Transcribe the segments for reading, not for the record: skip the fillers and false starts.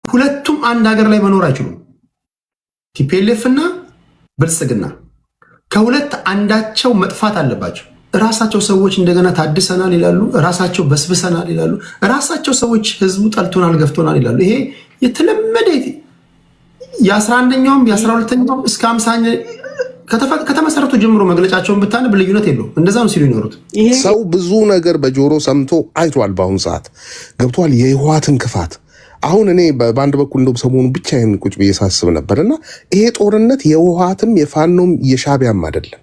ሁለቱም አንድ ሀገር ላይ መኖር አይችሉም። ቲፒኤልኤፍ እና ብልጽግና ከሁለት አንዳቸው መጥፋት አለባቸው። ራሳቸው ሰዎች እንደገና ታድሰናል ይላሉ፣ ራሳቸው በስብሰናል ይላሉ፣ ራሳቸው ሰዎች ህዝቡ ጠልቶናል ገፍቶናል ይላሉ። ይሄ የተለመደ የ11ኛውም የ12ኛውም እስከ 50ኛ ከተመሰረቱ ጀምሮ መግለጫቸውን ብታነብ ልዩነት የለውም። እንደዛ ነው ሲሉ ይኖሩት። ሰው ብዙ ነገር በጆሮ ሰምቶ አይቷል። በአሁኑ ሰዓት ገብቷል የህወሓትን ክፋት። አሁን እኔ በአንድ በኩል እንደውም ሰሞኑ ብቻዬን ቁጭ ብዬ ሳስብ ነበርና ይሄ ጦርነት የህወሓትም የፋኖም የሻዕቢያም አይደለም።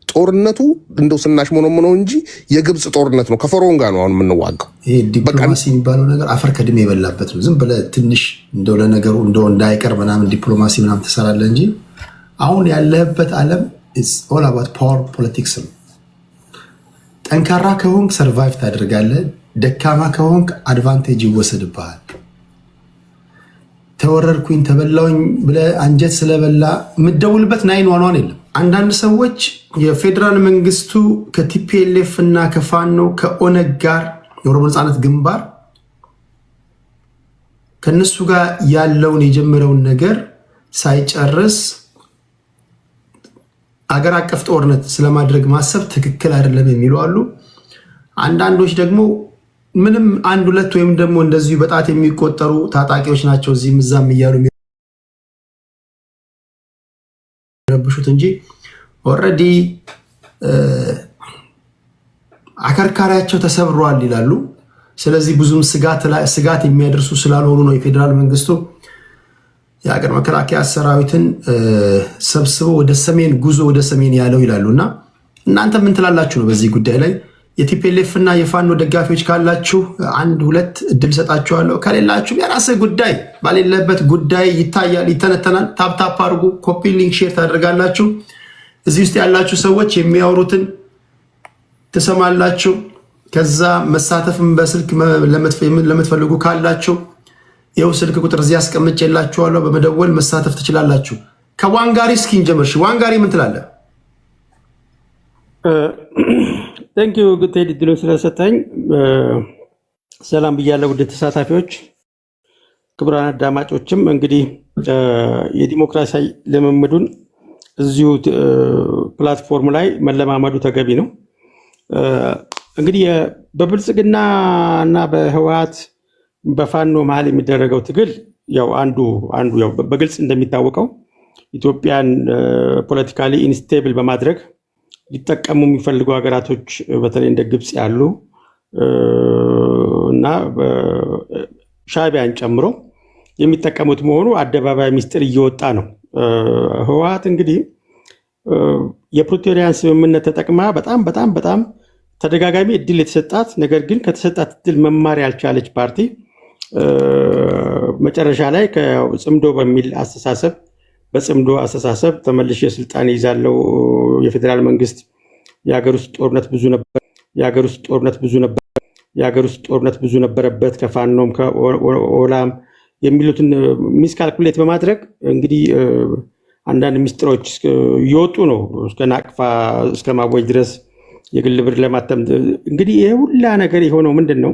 ጦርነቱ እንደው ስናሽ ሞኖ እንጂ የግብፅ ጦርነት ነው። ከፈርዖን ጋር ነው አሁን የምንዋጋው። ይሄ ዲፕሎማሲ የሚባለው ነገር አፈር ከድሜ የበላበት ነው። ዝም ብለህ ትንሽ እንደው ለነገሩ እንደው እንዳይቀር ምናምን ዲፕሎማሲ ምናምን ትሰራለህ እንጂ አሁን ያለህበት ዓለም ኢትስ ኦል አባውት ፓወር ፖለቲክስ ነው። ጠንካራ ከሆንክ ሰርቫይቭ ታደርጋለህ። ደካማ ከሆንክ አድቫንቴጅ ይወሰድብሃል። ተወረርኩኝ ተበላውኝ ብለህ አንጀት ስለበላ የምትደውልበት 911 የለም። አንዳንድ ሰዎች የፌዴራል መንግስቱ ከቲፒኤልኤፍ እና ከፋኖ ከኦነግ ጋር የኦሮሞ ነፃነት ግንባር ከነሱ ጋር ያለውን የጀመረውን ነገር ሳይጨርስ አገር አቀፍ ጦርነት ስለማድረግ ማሰብ ትክክል አይደለም የሚሉ አሉ። አንዳንዶች ደግሞ ምንም አንድ ሁለት ወይም ደግሞ እንደዚሁ በጣት የሚቆጠሩ ታጣቂዎች ናቸው እዚህም እዛም እያሉ የሚረብሹት እንጂ ኦልሬዲ አከርካሪያቸው ተሰብሯል ይላሉ። ስለዚህ ብዙም ስጋት የሚያደርሱ ስላልሆኑ ነው የፌዴራል መንግስቱ የሀገር መከላከያ ሰራዊትን ሰብስቦ ወደ ሰሜን ጉዞ ወደ ሰሜን ያለው ይላሉ። እና እናንተ ምን ትላላችሁ ነው በዚህ ጉዳይ ላይ? የቲፒኤልኤፍ እና የፋኖ ደጋፊዎች ካላችሁ አንድ ሁለት እድል ሰጣችኋለሁ። ከሌላችሁ የራስህ ጉዳይ፣ ባሌለበት ጉዳይ ይታያል፣ ይተነተናል። ታፕታፕ አድርጉ፣ ኮፒ ሊንክ ሼር ታደርጋላችሁ። እዚህ ውስጥ ያላችሁ ሰዎች የሚያወሩትን ትሰማላችሁ። ከዛ መሳተፍም በስልክ ለምትፈልጉ ካላችሁ ይኸው ስልክ ቁጥር እዚህ አስቀምጬላችኋለሁ። በመደወል መሳተፍ ትችላላችሁ። ከዋንጋሪ እስኪ እንጀምር። ዋንጋሪ ምን ትላለህ? ቴንክ ዩ ቴዲ ድሎን ስለሰጠኝ። ሰላም ብያለሁ ውድ ተሳታፊዎች፣ ክቡራን አዳማጮችም። እንግዲህ የዲሞክራሲያዊ ልምምዱን እዚሁ ፕላትፎርም ላይ መለማመዱ ተገቢ ነው። እንግዲህ በብልጽግና እና በህወሓት በፋኖ መሀል የሚደረገው ትግል ያው አንዱ ያው በግልጽ እንደሚታወቀው ኢትዮጵያን ፖለቲካሊ ኢንስቴብል በማድረግ ሊጠቀሙ የሚፈልጉ ሀገራቶች በተለይ እንደ ግብፅ ያሉ እና ሻዕቢያን ጨምሮ የሚጠቀሙት መሆኑ አደባባይ ሚስጥር እየወጣ ነው። ህወሓት እንግዲህ የፕሪቶሪያን ስምምነት ተጠቅማ በጣም ተደጋጋሚ እድል የተሰጣት ነገር ግን ከተሰጣት እድል መማር ያልቻለች ፓርቲ መጨረሻ ላይ ከጽምዶ በሚል አስተሳሰብ በጽምዶ አስተሳሰብ ተመልሼ ስልጣን ይዛለው የፌዴራል መንግስት የሀገር ውስጥ ጦርነት ብዙ ነበረበት ከፋኖም ከኦላም የሚሉትን ሚስካልኩሌት በማድረግ እንግዲህ አንዳንድ ሚስጥሮች እየወጡ ነው። እስከ ናቅፋ እስከ ማወጅ ድረስ የግል ብር ለማተም እንግዲህ ይሄ ሁላ ነገር የሆነው ምንድን ነው?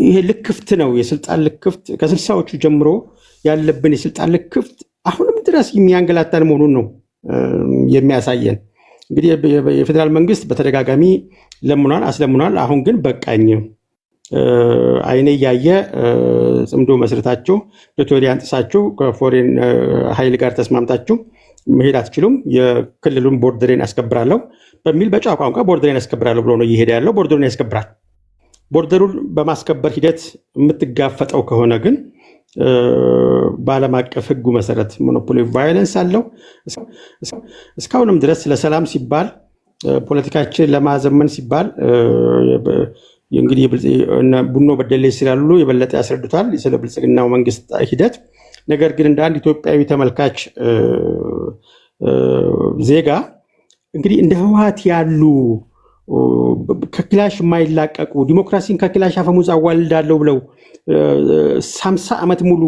ይሄ ልክፍት ነው። የስልጣን ልክፍት ከ60ዎቹ ጀምሮ ያለብን የስልጣን ልክፍት አሁንም ድረስ የሚያንገላታን መሆኑን ነው የሚያሳየን። እንግዲህ የፌዴራል መንግስት በተደጋጋሚ አስለምኗል። አሁን ግን በቃኝ፣ አይኔ እያየ ጽምዶ መስርታችሁ ፕሪቶሪያን ጥሳችሁ ከፎሬን ኃይል ጋር ተስማምታችሁ መሄድ አትችሉም፣ የክልሉን ቦርደሬን አስከብራለሁ በሚል በጨዋ ቋንቋ ቦርደሬን አስከብራለሁ ብሎ ነው እየሄደ ያለው። ቦርደሩን ያስከብራል። ቦርደሩን በማስከበር ሂደት የምትጋፈጠው ከሆነ ግን በዓለም አቀፍ ሕጉ መሰረት ሞኖፖሊ ቫዮለንስ አለው። እስካሁንም ድረስ ለሰላም ሲባል ፖለቲካችን ለማዘመን ሲባል እንግዲህ ቡኖ በደሌ ስላሉ የበለጠ ያስረዱታል ስለ ብልጽግናው መንግስት ሂደት። ነገር ግን እንደ አንድ ኢትዮጵያዊ ተመልካች ዜጋ እንግዲህ እንደ ህወሓት ያሉ ከክላሽ የማይላቀቁ ዲሞክራሲን ከክላሽ አፈሙዝ አዋልዳለሁ ብለው 50 ዓመት ሙሉ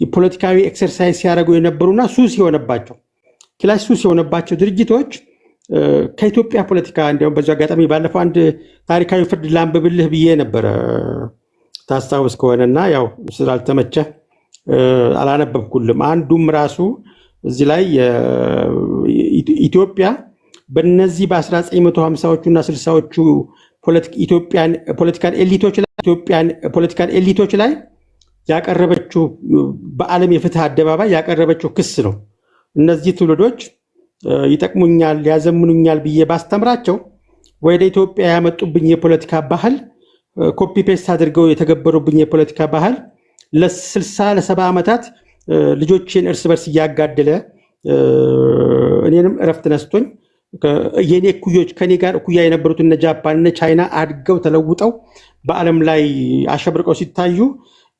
የፖለቲካዊ ኤክሰርሳይዝ ሲያደርጉ የነበሩና ክላሽ ሱስ የሆነባቸው ድርጅቶች ከኢትዮጵያ ፖለቲካ እንዲያውም በዚህ አጋጣሚ ባለፈው አንድ ታሪካዊ ፍርድ ላንብብልህ ብዬ ነበረ። ታስታውስ ከሆነና ያው ስላልተመቸ አላነበብኩልም። አንዱም ራሱ እዚህ ላይ ኢትዮጵያ በነዚህ በ1950ዎቹ እና 60ዎቹ ፖለቲካል ኤሊቶች ላይ ያቀረበችው በዓለም የፍትህ አደባባይ ያቀረበችው ክስ ነው። እነዚህ ትውልዶች ይጠቅሙኛል ያዘምኑኛል ብዬ ባስተምራቸው ወደ ኢትዮጵያ ያመጡብኝ የፖለቲካ ባህል ኮፒ ፔስት አድርገው የተገበሩብኝ የፖለቲካ ባህል ለ60 ለ70 ዓመታት ልጆችን እርስ በርስ እያጋደለ እኔንም እረፍት ነስቶኝ የኔ እኩዮች ከኔ ጋር እኩያ የነበሩት እነ ጃፓን እነ ቻይና አድገው ተለውጠው በዓለም ላይ አሸብርቀው ሲታዩ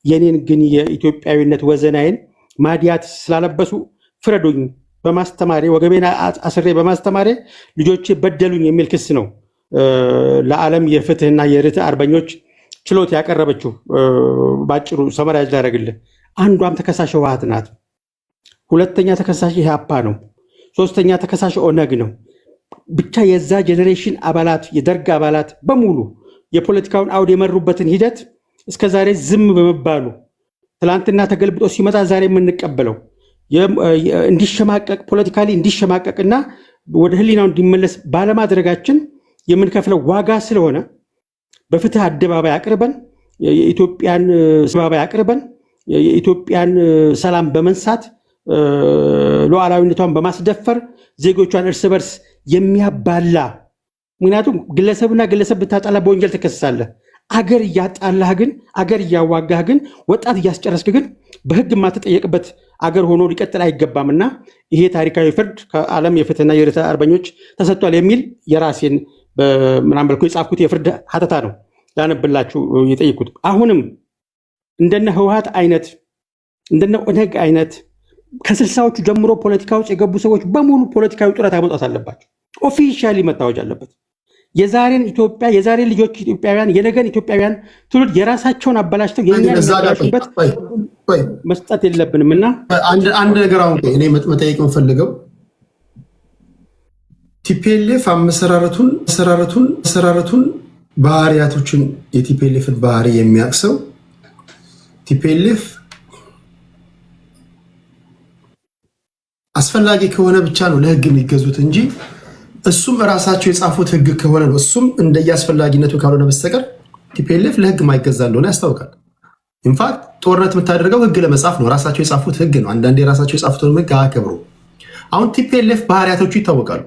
የኔን ግን የኢትዮጵያዊነት ወዘናዬን ማዲያት ስላለበሱ ፍረዱኝ በማስተማሬ ወገቤና አስሬ በማስተማሬ ልጆቼ በደሉኝ የሚል ክስ ነው ለዓለም የፍትህና የርትዕ አርበኞች ችሎት ያቀረበችው። ባጭሩ ሰመራይዝ ላደርግልህ፣ አንዷም ተከሳሽ ህወሓት ናት። ሁለተኛ ተከሳሽ ኢህአፓ ነው። ሶስተኛ ተከሳሽ ኦነግ ነው። ብቻ የዛ ጄኔሬሽን አባላት የደርግ አባላት በሙሉ የፖለቲካውን አውድ የመሩበትን ሂደት እስከዛሬ ዝም በመባሉ ትላንትና ተገልብጦ ሲመጣ ዛሬ የምንቀበለው እንዲሸማቀቅ ፖለቲካሊ እንዲሸማቀቅና ወደ ህሊናው እንዲመለስ ባለማድረጋችን የምንከፍለው ዋጋ ስለሆነ በፍትህ አደባባይ አቅርበን የኢትዮጵያን ሰላም በመንሳት ሉዓላዊነቷን በማስደፈር ዜጎቿን እርስ በርስ የሚያባላ ምክንያቱም ግለሰብና ግለሰብ ብታጣላ በወንጀል ትከሰሳለህ። አገር እያጣላህ ግን አገር እያዋጋህ ግን ወጣት እያስጨረስክ ግን በህግ የማትጠየቅበት አገር ሆኖ ሊቀጥል አይገባምና ይሄ ታሪካዊ ፍርድ ከዓለም የፍትህና የርትዕ አርበኞች ተሰጥቷል የሚል የራሴን በምናምን መልኩ የጻፍኩት የፍርድ ሀተታ ነው ላነብላችሁ የጠየኩት። አሁንም እንደነ ህወሓት አይነት እንደነ ኦነግ አይነት ከ60ዎቹ ጀምሮ ፖለቲካ ውስጥ የገቡ ሰዎች በሙሉ ፖለቲካዊ ጡረታ መውጣት አለባቸው። ኦፊሻሊ መታወጅ አለበት። የዛሬን ኢትዮጵያ የዛሬ ልጆች ኢትዮጵያውያን የነገን ኢትዮጵያውያን ትውልድ የራሳቸውን አበላሽተው የኛን ያበላሹበት መስጠት የለብንም እና አንድ ነገር አሁን እኔ መጠየቅ የምፈልገው ቲፒኤልኤፍ አመሰራረቱን ባህሪያቶችን የቲፒኤልኤፍን ባህሪ የሚያቅሰው ቲፒኤልኤፍ አስፈላጊ ከሆነ ብቻ ነው ለህግ የሚገዙት እንጂ እሱም ራሳቸው የጻፉት ህግ ከሆነ ነው። እሱም እንደየአስፈላጊነቱ ካልሆነ በስተቀር ቲፒኤልኤፍ ለህግ ማይገዛ እንደሆነ ያስታውቃል። ኢንፋክት ጦርነት የምታደርገው ህግ ለመጻፍ ነው። ራሳቸው የጻፉት ህግ ነው። አንዳንዴ ራሳቸው የጻፉትን ህግ አያከብሩ። አሁን ቲፒኤልኤፍ ባህሪያቶቹ ይታወቃሉ።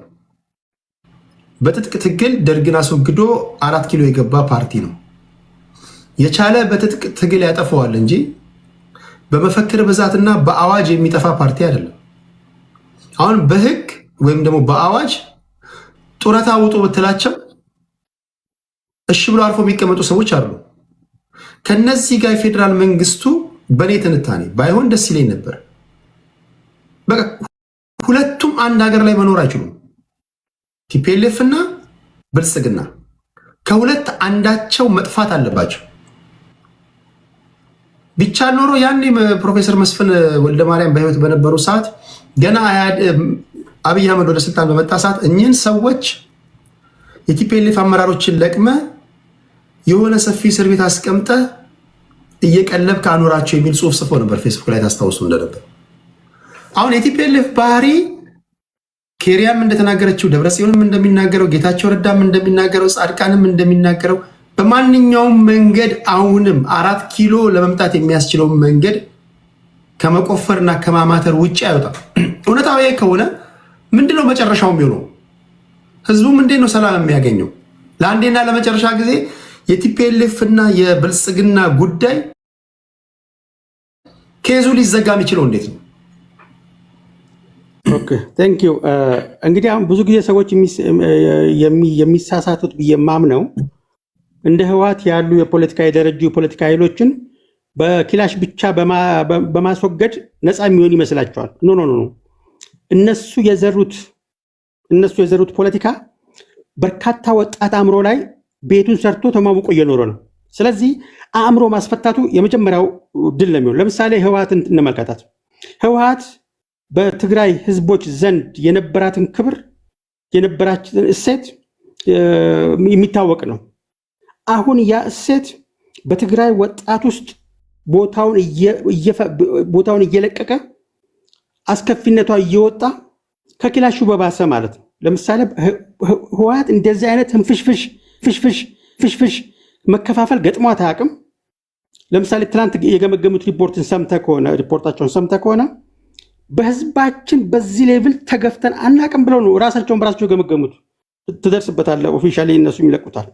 በትጥቅ ትግል ደርግን አስወግዶ 4 ኪሎ የገባ ፓርቲ ነው። የቻለ በትጥቅ ትግል ያጠፈዋል እንጂ በመፈክር ብዛትና በአዋጅ የሚጠፋ ፓርቲ አይደለም። አሁን በህግ ወይም ደግሞ በአዋጅ ጡረታ ውጡ ብትላቸው እሺ ብሎ አርፎ የሚቀመጡ ሰዎች አሉ። ከነዚህ ጋር የፌዴራል መንግስቱ በእኔ ትንታኔ ባይሆን ደስ ይለኝ ነበር። በቃ ሁለቱም አንድ ሀገር ላይ መኖር አይችሉም። ቲፒኤልኤፍ እና ብልጽግና ከሁለት አንዳቸው መጥፋት አለባቸው። ብቻ ኖሮ ያኔ ፕሮፌሰር መስፍን ወልደማርያም በህይወት በነበሩ ሰዓት ገና አብይ አህመድ ወደ ስልጣን በመጣ ሰዓት እኚህን ሰዎች የቲፒኤልኤፍ አመራሮችን ለቅመ የሆነ ሰፊ እስር ቤት አስቀምጠ እየቀለብ ከአኖራቸው የሚል ጽሁፍ ጽፎ ነበር ፌስቡክ ላይ ታስታውሱ እንደነበር። አሁን የቲፒኤልኤፍ ባህሪ ኬሪያም እንደተናገረችው ደብረጽዮንም እንደሚናገረው ጌታቸው ረዳም እንደሚናገረው ጻድቃንም እንደሚናገረው በማንኛውም መንገድ አሁንም 4 ኪሎ ለመምጣት የሚያስችለውን መንገድ ከመቆፈርና ከማማተር ውጭ አይወጣም። እውነታዊ ከሆነ ምንድነው መጨረሻው የሚሆነው? ህዝቡም እንዴት ነው ሰላም የሚያገኘው? ለአንዴና ለመጨረሻ ጊዜ የቲፒኤልኤፍ እና የብልጽግና ጉዳይ ከዙ ሊዘጋ የሚችለው እንዴት ነው? ኦኬ ቴንክ ዩ። እንግዲህ አሁን ብዙ ጊዜ ሰዎች የሚሳሳቱት ብዬ የማምነው እንደ ህወሓት ያሉ የፖለቲካ የደረጁ የፖለቲካ ኃይሎችን በክላሽ ብቻ በማስወገድ ነፃ የሚሆን ይመስላቸዋል። ኖ ኖ ኖ። እነሱ የዘሩት ፖለቲካ በርካታ ወጣት አእምሮ ላይ ቤቱን ሰርቶ ተማሙቆ እየኖረ ነው። ስለዚህ አእምሮ ማስፈታቱ የመጀመሪያው ድል ነው የሚሆነው። ለምሳሌ ህወሓትን እንመልከታት። ህወሓት በትግራይ ህዝቦች ዘንድ የነበራትን ክብር የነበራችን እሴት የሚታወቅ ነው። አሁን ያ እሴት በትግራይ ወጣት ውስጥ ቦታውን እየለቀቀ አስከፊነቷ እየወጣ ከኪላሹ በባሰ ማለት ነው። ለምሳሌ ህወሓት እንደዚህ አይነት ፍሽፍሽ መከፋፈል ገጥሟት አያውቅም። ለምሳሌ ትናንት የገመገሙት ሪፖርታቸውን ሰምተህ ከሆነ በህዝባችን በዚህ ሌቭል ተገፍተን አናውቅም ብለው ነው ራሳቸውን በራሳቸው የገመገሙት። ትደርስበታለህ፣ ኦፊሻሊ እነሱም ይለቁታል።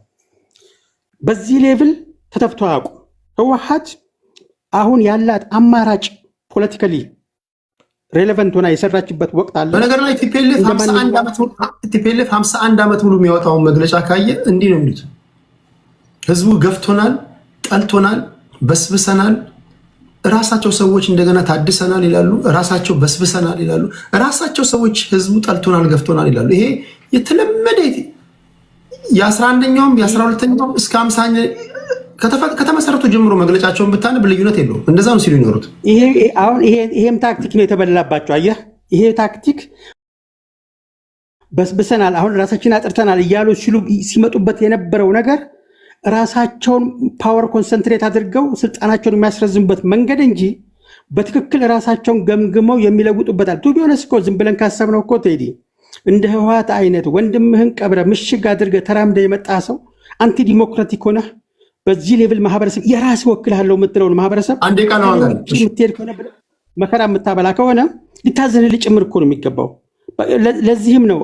በዚህ ሌቭል ተተፍቶ አያውቁም። ህወሓት አሁን ያላት አማራጭ ፖለቲካሊ ሬሌቨንት ሆና የሰራችበት ወቅት አለ። በነገር ላይ ቲፒኤልኤፍ 51 ዓመት ሙሉ የሚያወጣውን መግለጫ ካየ እንዲህ ነው የሚሉት። ህዝቡ ገፍቶናል፣ ጠልቶናል፣ በስብሰናል። ራሳቸው ሰዎች እንደገና ታድሰናል ይላሉ። ራሳቸው በስብሰናል ይላሉ። ራሳቸው ሰዎች ህዝቡ ጠልቶናል፣ ገፍቶናል ይላሉ። ይሄ የተለመደ የ11ኛውም የ12ኛውም እስከ 50ኛ ከተመሰረቱ ጀምሮ መግለጫቸውን ብታነብ ልዩነት የለውም። እንደዛ ነው ሲሉ ይኖሩት። ይሄም ታክቲክ ነው የተበላባቸው። አየህ፣ ይሄ ታክቲክ በስብሰናል፣ አሁን ራሳችን አጥርተናል እያሉ ሲመጡበት የነበረው ነገር ራሳቸውን ፓወር ኮንሰንትሬት አድርገው ስልጣናቸውን የሚያስረዝሙበት መንገድ እንጂ በትክክል ራሳቸውን ገምግመው የሚለውጡበታል። ቱ ቢሆነስ እኮ ዝም ብለን ካሰብነው እኮ ቴዲ እንደ ህወሓት አይነት ወንድምህን ቀብረ ምሽግ አድርገ ተራምደ የመጣ ሰው አንቲ ዲሞክራቲክ ሆነ በዚህ ሌቭል ማህበረሰብ የራስ ወክልሃለሁ የምትለውን ማህበረሰብ የምትሄድ ከሆነ መከራ የምታበላ ከሆነ ሊታዘንልህ ጭምር እኮ ነው የሚገባው። ለዚህም ነው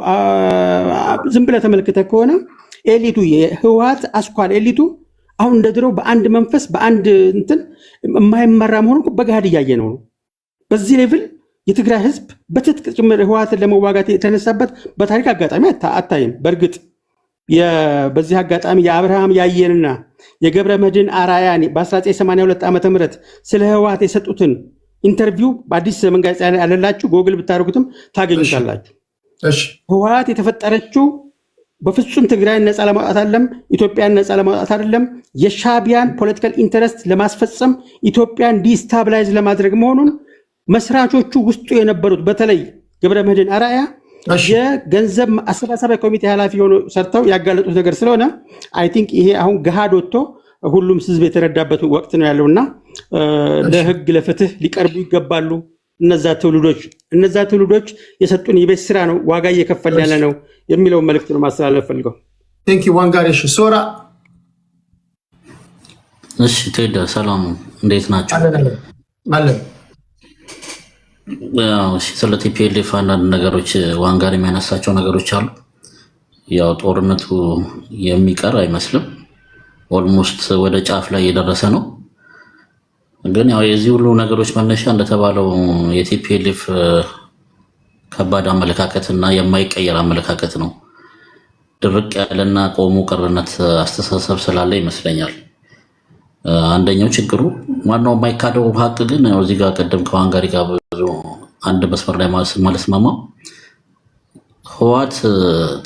ዝም ብለህ ተመልክተህ ከሆነ ኤሊቱ የህወሓት አስኳል ኤሊቱ አሁን እንደ ድሮ በአንድ መንፈስ በአንድ እንትን የማይመራ መሆኑን በገሃድ እያየ ነው። በዚህ ሌቭል የትግራይ ህዝብ በትጥቅ ጭምር ህወሓትን ለመዋጋት የተነሳበት በታሪክ አጋጣሚ አታይም። በእርግጥ በዚህ አጋጣሚ የአብርሃም ያየንና የገብረ መድህን አራያን በ1982 ዓ.ም ስለ ህወሓት የሰጡትን ኢንተርቪው በአዲስ ዘመን ጋዜጣ ላይ ያለላችሁ ጎግል ብታደርጉትም ታገኙታላችሁ። ህወሓት የተፈጠረችው በፍጹም ትግራይን ነፃ ለማውጣት አይደለም፣ ኢትዮጵያን ነፃ ለማውጣት አይደለም፣ የሻዕቢያን ፖለቲካል ኢንተረስት ለማስፈጸም ኢትዮጵያን ዲስታብላይዝ ለማድረግ መሆኑን መስራቾቹ ውስጡ የነበሩት በተለይ ገብረ መድህን አራያ የገንዘብ አሰባሳቢ ኮሚቴ ኃላፊ ሆኖ ሰርተው ያጋለጡት ነገር ስለሆነ አይ ቲንክ ይሄ አሁን ገሃድ ወጥቶ ሁሉም ህዝብ የተረዳበት ወቅት ነው ያለውና ለህግ ለፍትህ ሊቀርቡ ይገባሉ። እነዛ ትውልዶች የሰጡን የቤት ስራ ነው ዋጋ እየከፈልን ያለ ነው የሚለው መልእክት ነው ማስተላለፍ ፈልገው። ቴንክ ዩ ዋንጋሪሽ ሶራ። እሺ ቴዲ ሰላም፣ እንዴት ናቸው? አለን። ስለ ቲፒኤልኤፍ አንዳንድ ነገሮች ዋንጋሪ የሚያነሳቸው ነገሮች አሉ። ያው ጦርነቱ የሚቀር አይመስልም፣ ኦልሞስት ወደ ጫፍ ላይ እየደረሰ ነው። ግን ያው የዚህ ሁሉ ነገሮች መነሻ እንደተባለው የቲፒኤልኤፍ ከባድ አመለካከትና የማይቀየር አመለካከት ነው። ድርቅ ያለና ቆሞ ቀርነት አስተሳሰብ ስላለ ይመስለኛል። አንደኛው ችግሩ ዋናው የማይካደው ሀቅ ግን እዚህ ጋር ቀደም ከዋንጋሪ ጋር ብዙ አንድ መስመር ላይ ማለስማማው ህወሓት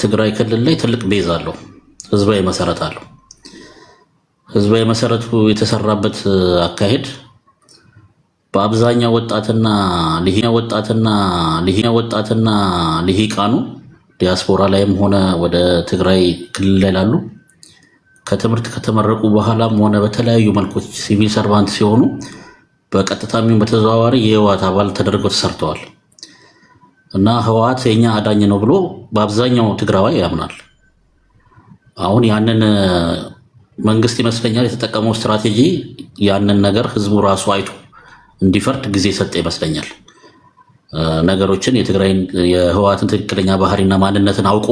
ትግራይ ክልል ላይ ትልቅ ቤዝ አለው፣ ህዝባዊ መሰረት አለው። ህዝባዊ መሰረቱ የተሰራበት አካሄድ በአብዛኛው ወጣትና ልሂቃኑ ዲያስፖራ ላይም ሆነ ወደ ትግራይ ክልል ላይ ላሉ ከትምህርት ከተመረቁ በኋላም ሆነ በተለያዩ መልኮች ሲቪል ሰርቫንት ሲሆኑ በቀጥታም በተዘዋዋሪ የህወሓት አባል ተደርገው ተሰርተዋል እና ህወሓት የኛ አዳኝ ነው ብሎ በአብዛኛው ትግራዋይ ያምናል። አሁን ያንን መንግስት ይመስለኛል የተጠቀመው ስትራቴጂ ያንን ነገር ህዝቡ ራሱ አይቶ እንዲፈርድ ጊዜ ሰጠ ይመስለኛል። ነገሮችን የህወሓትን ትክክለኛ ባህሪና ማንነትን አውቆ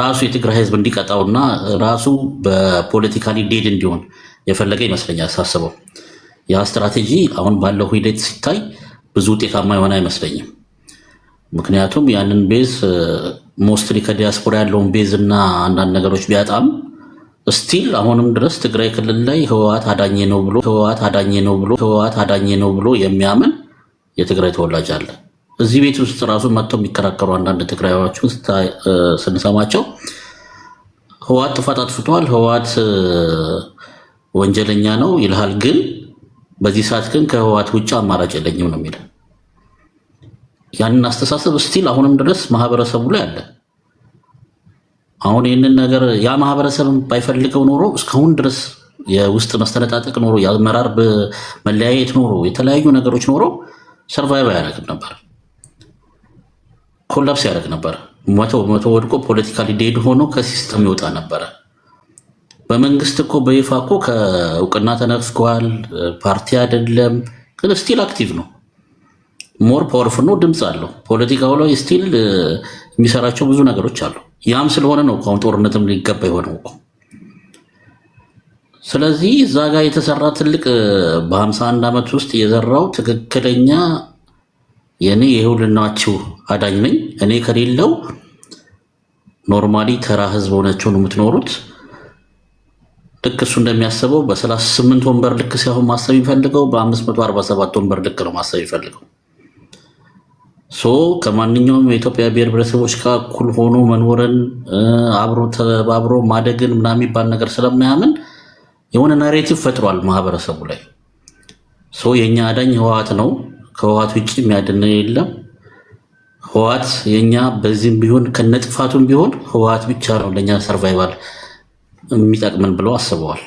ራሱ የትግራይ ህዝብ እንዲቀጣውና ራሱ በፖለቲካሊ ዴድ እንዲሆን የፈለገ ይመስለኛል ሳስበው። ያ ስትራቴጂ አሁን ባለው ሂደት ሲታይ ብዙ ውጤታማ የሆነ አይመስለኝም። ምክንያቱም ያንን ቤዝ ሞስትሊ ከዲያስፖራ ያለውን ቤዝ እና አንዳንድ ነገሮች ቢያጣም ስቲል አሁንም ድረስ ትግራይ ክልል ላይ ህወሓት አዳኝ ነው ብሎ የሚያምን የትግራይ ተወላጅ አለ። እዚህ ቤት ውስጥ ራሱ መጥተው የሚከራከሩ አንዳንድ ትግራዮች ውስጥ ስንሰማቸው ህወሓት ጥፋት አጥፍቷል፣ ህወሓት ወንጀለኛ ነው ይልሃል። ግን በዚህ ሰዓት ግን ከህወሓት ውጭ አማራጭ የለኝም ነው የሚለው። ያንን አስተሳሰብ ስቲል አሁንም ድረስ ማህበረሰቡ ላይ አለ። አሁን ይህንን ነገር ያ ማህበረሰብ ባይፈልገው ኖሮ እስካሁን ድረስ የውስጥ መስተነጣጠቅ ኖሮ የአመራር መለያየት ኖሮ የተለያዩ ነገሮች ኖሮ ሰርቫይቭ ያደርግ ነበር፣ ኮላፕስ ያደርግ ነበር። መቶ ወድቆ ፖለቲካሊ ዴድ ሆኖ ከሲስተም ይወጣ ነበረ። በመንግስት እኮ በይፋ እኮ ከእውቅና ተነፍጓል። ፓርቲ አይደለም ግን ስቲል አክቲቭ ነው። ሞር ፓወርፉል ነው። ድምፅ አለው። ፖለቲካው ላይ ስቲል የሚሰራቸው ብዙ ነገሮች አሉ። ያም ስለሆነ ነው አሁን ጦርነትም ሊገባ የሆነው እኮ። ስለዚህ እዛ ጋር የተሰራ ትልቅ በ51 ዓመት ውስጥ የዘራው ትክክለኛ የኔ የሁሉናችሁ አዳኝ ነኝ እኔ ከሌለው ኖርማሊ ተራ ህዝብ ሆናችሁ ነው የምትኖሩት። ልክ እሱ እንደሚያስበው በ38 ወንበር ልክ ሳይሆን ማሰብ ይፈልገው በ547 ወንበር ልክ ነው ማሰብ ይፈልገው። ከማንኛውም የኢትዮጵያ ብሔር ብሔረሰቦች ጋር እኩል ሆኖ መኖርን አብሮ ተባብሮ ማደግን ምናምን የሚባል ነገር ስለማያምን የሆነ ናሬቲቭ ፈጥሯል ማህበረሰቡ ላይ። የኛ አዳኝ ህወሓት ነው፣ ከህወሓት ውጭ የሚያድን የለም፣ ህወሓት የኛ በዚህም ቢሆን ከነጥፋቱም ቢሆን ህወሓት ብቻ ነው ለኛ ሰርቫይቫል የሚጠቅመን ብለው አስበዋል።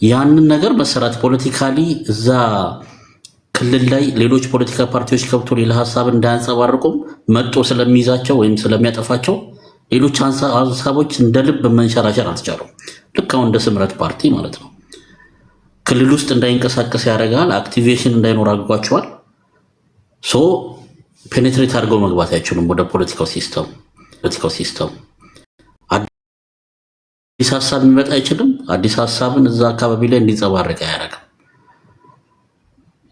ያንን ነገር መሰራት ፖለቲካሊ እዛ ክልል ላይ ሌሎች ፖለቲካ ፓርቲዎች ከብቶ ሌላ ሀሳብ እንዳያንጸባርቁም መጦ ስለሚይዛቸው ወይም ስለሚያጠፋቸው ሌሎች ሀሳቦች እንደ ልብ መንሸራሸር አልቻሉም። ልክ አሁን እንደ ስምረት ፓርቲ ማለት ነው። ክልል ውስጥ እንዳይንቀሳቀስ ያደርጋል። አክቲቬሽን እንዳይኖር አድርጓቸዋል። ፔኔትሬት አድርገው መግባት አይችሉም ወደ ፖለቲካው ሲስተም። አዲስ ሀሳብ የሚመጣ አይችልም። አዲስ ሀሳብን እዛ አካባቢ ላይ እንዲንጸባረቅ አያደርግም።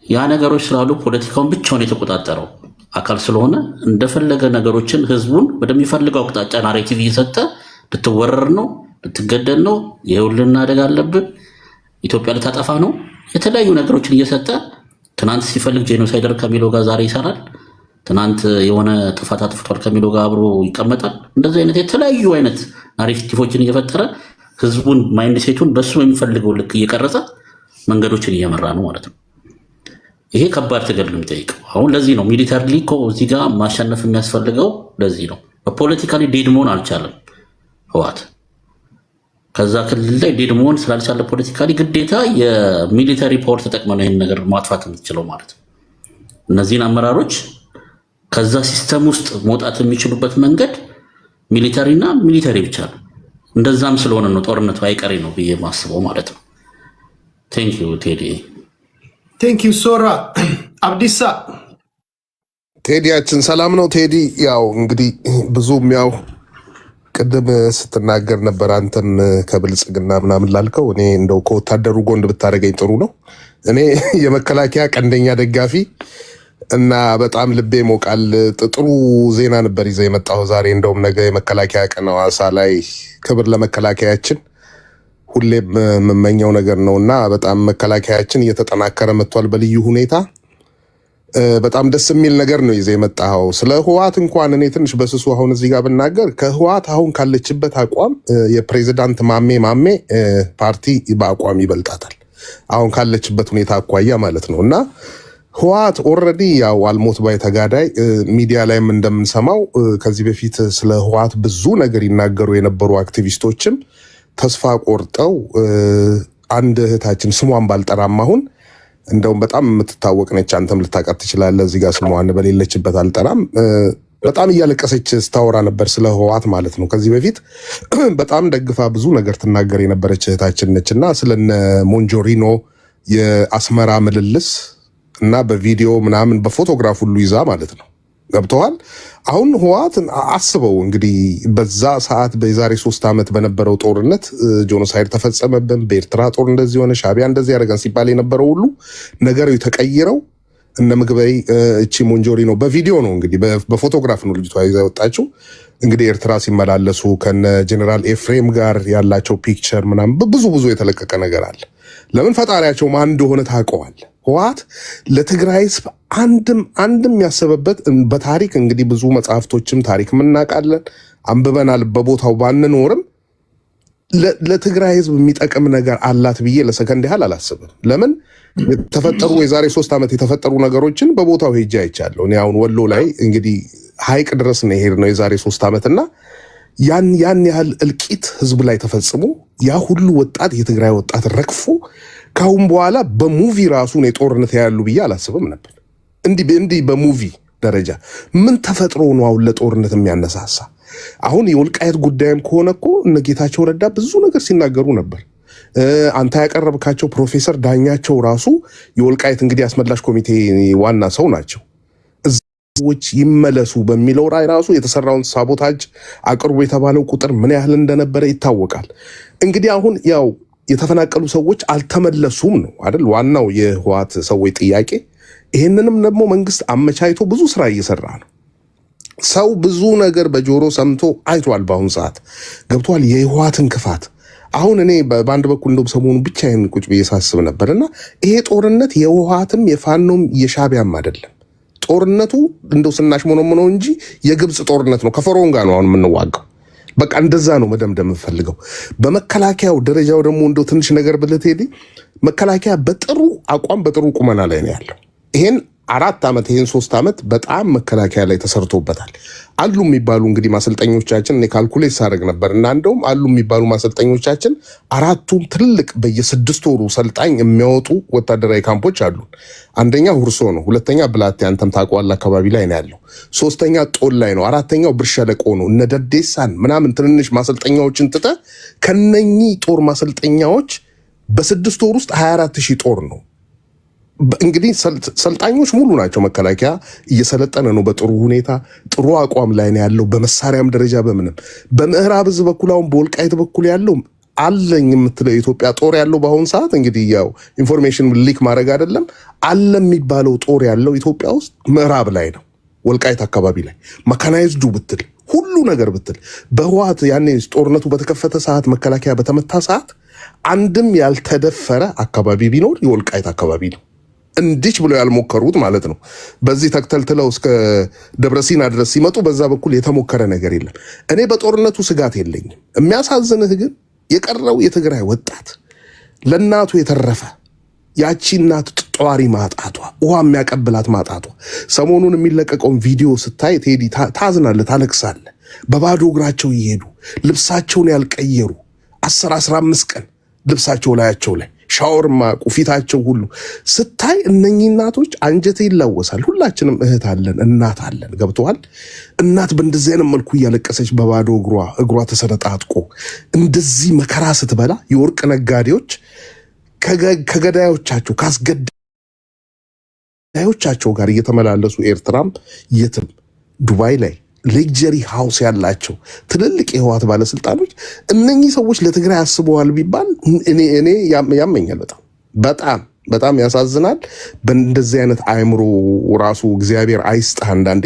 ያ ነገሮች ስላሉ ፖለቲካውን ብቻውን የተቆጣጠረው አካል ስለሆነ እንደፈለገ ነገሮችን ህዝቡን ወደሚፈልገው አቅጣጫ ናሬቲቭ እየሰጠ ልትወረር ነው፣ ልትገደል ነው፣ የሁሉና አደጋ አለብን፣ ኢትዮጵያ ልታጠፋ ነው፣ የተለያዩ ነገሮችን እየሰጠ ትናንት ሲፈልግ ጄኖሳይደር ከሚለው ጋር ዛሬ ይሰራል። ትናንት የሆነ ጥፋት አጥፍቷል ከሚለው ጋር አብሮ ይቀመጣል። እንደዚህ አይነት የተለያዩ አይነት ናሬቲቮችን እየፈጠረ ህዝቡን ማይንድ ሴቱን በሱ የሚፈልገው ልክ እየቀረጸ መንገዶችን እየመራ ነው ማለት ነው። ይሄ ከባድ ትግል ነው የሚጠይቀው። አሁን ለዚህ ነው ሚሊታሪ እኮ እዚህ ጋር ማሸነፍ የሚያስፈልገው። ለዚህ ነው በፖለቲካሊ ዴድ መሆን አልቻለም ህወሓት። ከዛ ክልል ላይ ዴድ መሆን ስላልቻለ ፖለቲካሊ ግዴታ የሚሊታሪ ፓወር ተጠቅመ ነው ይህን ነገር ማጥፋት የምትችለው ማለት ነው። እነዚህን አመራሮች ከዛ ሲስተም ውስጥ መውጣት የሚችሉበት መንገድ ሚሊታሪና ሚሊታሪ ብቻ ነው። እንደዛም ስለሆነ ነው ጦርነቱ አይቀሬ ነው ብዬ ማስበው ማለት ነው። ቴንክ ዩ ቴዲ። ቴንክ ዩ ሶራ። አብዲሳ ቴዲያችን ሰላም ነው ቴዲ። ያው እንግዲህ ብዙም ያው ቅድም ስትናገር ነበር አንተም ከብልጽግና ምናምን ላልከው፣ እኔ እንደው ከወታደሩ ጎን ብታደርገኝ ጥሩ ነው። እኔ የመከላከያ ቀንደኛ ደጋፊ እና በጣም ልቤ ሞቃል። ጥሩ ዜና ነበር ይዘህ የመጣው ዛሬ። እንደውም ነገ የመከላከያ ቀን ሐዋሳ ላይ ክብር ለመከላከያችን ሁሌም የምመኘው ነገር ነውና በጣም መከላከያችን እየተጠናከረ መጥቷል በልዩ ሁኔታ። በጣም ደስ የሚል ነገር ነው ይዘህ የመጣው። ስለ ህወሓት እንኳን እኔ ትንሽ በስሱ አሁን እዚህ ጋር ብናገር ከህወሓት አሁን ካለችበት አቋም የፕሬዚዳንት ማሜ ፓርቲ በአቋም ይበልጣታል አሁን ካለችበት ሁኔታ አኳያ ማለት ነው። እና ህወሓት ኦልሬዲ ያው አልሞት ባይ ተጋዳይ ሚዲያ ላይም እንደምንሰማው ከዚህ በፊት ስለ ህወሓት ብዙ ነገር ይናገሩ የነበሩ አክቲቪስቶችም ተስፋ ቆርጠው አንድ እህታችን ስሟን ባልጠራም አሁን እንደውም በጣም የምትታወቅ ነች፣ አንተም ልታውቃት ትችላለህ። እዚህ ጋር ስሟን በሌለችበት አልጠራም። በጣም እያለቀሰች ስታወራ ነበር ስለ ህወሓት ማለት ነው። ከዚህ በፊት በጣም ደግፋ ብዙ ነገር ትናገር የነበረች እህታችን ነች እና ስለነ ሞንጆሪኖ የአስመራ ምልልስ እና በቪዲዮ ምናምን በፎቶግራፍ ሁሉ ይዛ ማለት ነው። ገብተዋል። አሁን ህወሓት አስበው እንግዲህ በዛ ሰዓት በዛሬ 3 ዓመት በነበረው ጦርነት ጄኖሳይድ ተፈጸመብን፣ በኤርትራ ጦር እንደዚህ ሆነ፣ ሻቢያ እንደዚህ ያደረገን ሲባል የነበረው ሁሉ ነገሩ ተቀይረው እነ ምግበይ እቺ ሞንጆሪኖ በቪዲዮ ነው እንግዲህ በፎቶግራፍ ነው ልጅቷ ይዛ ወጣችው። እንግዲህ ኤርትራ ሲመላለሱ ከነ ጀነራል ኤፍሬም ጋር ያላቸው ፒክቸር ምናምን ብዙ የተለቀቀ ነገር አለ። ለምን ፈጣሪያቸው ማን እንደሆነ ታውቀዋል። ህወሓት ለትግራይ ህዝብ አንድም ያሰበበት በታሪክ እንግዲህ ብዙ መጽሐፍቶችም ታሪክ ምናቃለን አንብበናል። በቦታው ባንኖርም ለትግራይ ህዝብ የሚጠቅም ነገር አላት ብዬ ለሰከንድ ያህል አላስብም። ለምን የተፈጠሩ የዛሬ 3 ዓመት የተፈጠሩ ነገሮችን በቦታው ሄጄ አይቻለሁ። እኔ አሁን ወሎ ላይ እንግዲህ ሀይቅ ድረስ ነው የሄድነው የዛሬ 3 ዓመትና ያን ያህል እልቂት ህዝብ ላይ ተፈጽሞ ያ ሁሉ ወጣት የትግራይ ወጣት ረግፎ ካሁን በኋላ በሙቪ ራሱን የጦርነት ያሉ ብዬ አላስብም ነበር። እንዲህ በሙቪ ደረጃ ምን ተፈጥሮ ነው አሁን ለጦርነት የሚያነሳሳ? አሁን የወልቃየት ጉዳይም ከሆነ እኮ እነ ጌታቸው ረዳ ብዙ ነገር ሲናገሩ ነበር። አንተ ያቀረብካቸው ፕሮፌሰር ዳኛቸው ራሱ የወልቃየት እንግዲህ አስመላሽ ኮሚቴ ዋና ሰው ናቸው። ሰዎች ይመለሱ በሚለው ራሱ የተሰራውን ሳቦታጅ አቅርቡ የተባለው ቁጥር ምን ያህል እንደነበረ ይታወቃል። እንግዲህ አሁን ያው የተፈናቀሉ ሰዎች አልተመለሱም ነው አይደል ዋናው የህወሓት ሰዎች ጥያቄ። ይህንንም ደግሞ መንግስት አመቻይቶ ብዙ ስራ እየሰራ ነው። ሰው ብዙ ነገር በጆሮ ሰምቶ አይቷል። በአሁኑ ሰዓት ገብቷል የህወሓትን ክፋት። አሁን እኔ በአንድ በኩል እንደውም ሰሞኑን ብቻዬን ቁጭ ብዬ ሳስብ ነበርና ይሄ ጦርነት የህወሓትም የፋኖም የሻቢያም አይደለም። ጦርነቱ እንደው ስናሽ ሞኖ እንጂ የግብፅ ጦርነት ነው። ከፈርዖን ጋር ነው አሁን የምንዋጋው። በቃ እንደዛ ነው መደምደም የምፈልገው። በመከላከያው ደረጃው ደግሞ እንደው ትንሽ ነገር ብለህ ቴዲ፣ መከላከያ በጥሩ አቋም በጥሩ ቁመና ላይ ነው ያለው። ይሄን 4 ዓመት ይሄን 3 ዓመት በጣም መከላከያ ላይ ተሰርቶበታል። አሉ የሚባሉ እንግዲህ ማሰልጠኞቻችን እኔ ካልኩሌት ሳደርግ ነበር እና እንደውም አሉ የሚባሉ ማሰልጠኞቻችን 4ቱም ትልቅ በየ6 ወሩ ሰልጣኝ የሚያወጡ ወታደራዊ ካምፖች አሉ። አንደኛ ሁርሶ ነው፣ ሁለተኛ ብላቴ አንተም ታውቀዋለህ አካባቢ ላይ ነው ያለው፣ ሶስተኛ ጦል ላይ ነው፣ አራተኛው ብር ሸለቆ ነው። እነ ደዴሳን ምናምን ትንንሽ ማሰልጠኛዎችን ትተህ ከነኚህ ጦር ማሰልጠኛዎች በ6 ወር ውስጥ 24,000 ጦር ነው። እንግዲህ ሰልጣኞች ሙሉ ናቸው። መከላከያ እየሰለጠነ ነው በጥሩ ሁኔታ፣ ጥሩ አቋም ላይ ነው ያለው በመሳሪያም ደረጃ በምንም። በምዕራብ ህዝብ በኩል አሁን በወልቃይት በኩል ያለው አለኝ የምትለው የኢትዮጵያ ጦር ያለው በአሁኑ ሰዓት እንግዲህ ያው ኢንፎርሜሽን ሊክ ማድረግ አይደለም አለ የሚባለው ጦር ያለው ኢትዮጵያ ውስጥ ምዕራብ ላይ ነው። ወልቃይት አካባቢ ላይ መካናይዝዱ ብትል ሁሉ ነገር ብትል በህወሓት ያኔ ጦርነቱ በተከፈተ ሰዓት መከላከያ በተመታ ሰዓት አንድም ያልተደፈረ አካባቢ ቢኖር የወልቃይት አካባቢ ነው። እንዲች ብሎ ያልሞከሩት ማለት ነው። በዚህ ተክተልትለው እስከ ደብረሲና ድረስ ሲመጡ በዛ በኩል የተሞከረ ነገር የለም። እኔ በጦርነቱ ስጋት የለኝም። የሚያሳዝንህ ግን የቀረው የትግራይ ወጣት ለእናቱ የተረፈ ያቺ እናት ጧሪ ማጣቷ፣ ውሃ የሚያቀብላት ማጣቷ። ሰሞኑን የሚለቀቀውን ቪዲዮ ስታይ ቴዲ ታዝናለህ፣ ታለቅሳለህ። በባዶ እግራቸው እየሄዱ ልብሳቸውን ያልቀየሩ 10-15 ቀን ልብሳቸው ላያቸው ላይ ሻወር ማቁ ፊታቸው ሁሉ ስታይ እነኚህ እናቶች አንጀቴ ይላወሳል። ሁላችንም እህት አለን፣ እናት አለን። ገብተዋል። እናት በእንደዚህ አይነት መልኩ እያለቀሰች በባዶ እግሯ ተሰነጣጥቆ እንደዚህ መከራ ስትበላ የወርቅ ነጋዴዎች ከገዳዮቻቸው ካስገዳዮቻቸው ጋር እየተመላለሱ ኤርትራም የትም ዱባይ ላይ ሌክጀሪ ሃውስ ያላቸው ትልልቅ የህወሓት ባለስልጣኖች እነኚህ ሰዎች ለትግራይ አስበዋል ቢባል እኔ ያመኛል። በጣም ያሳዝናል። በእንደዚህ አይነት አእምሮ ራሱ እግዚአብሔር አይስጥህ። አንዳንዴ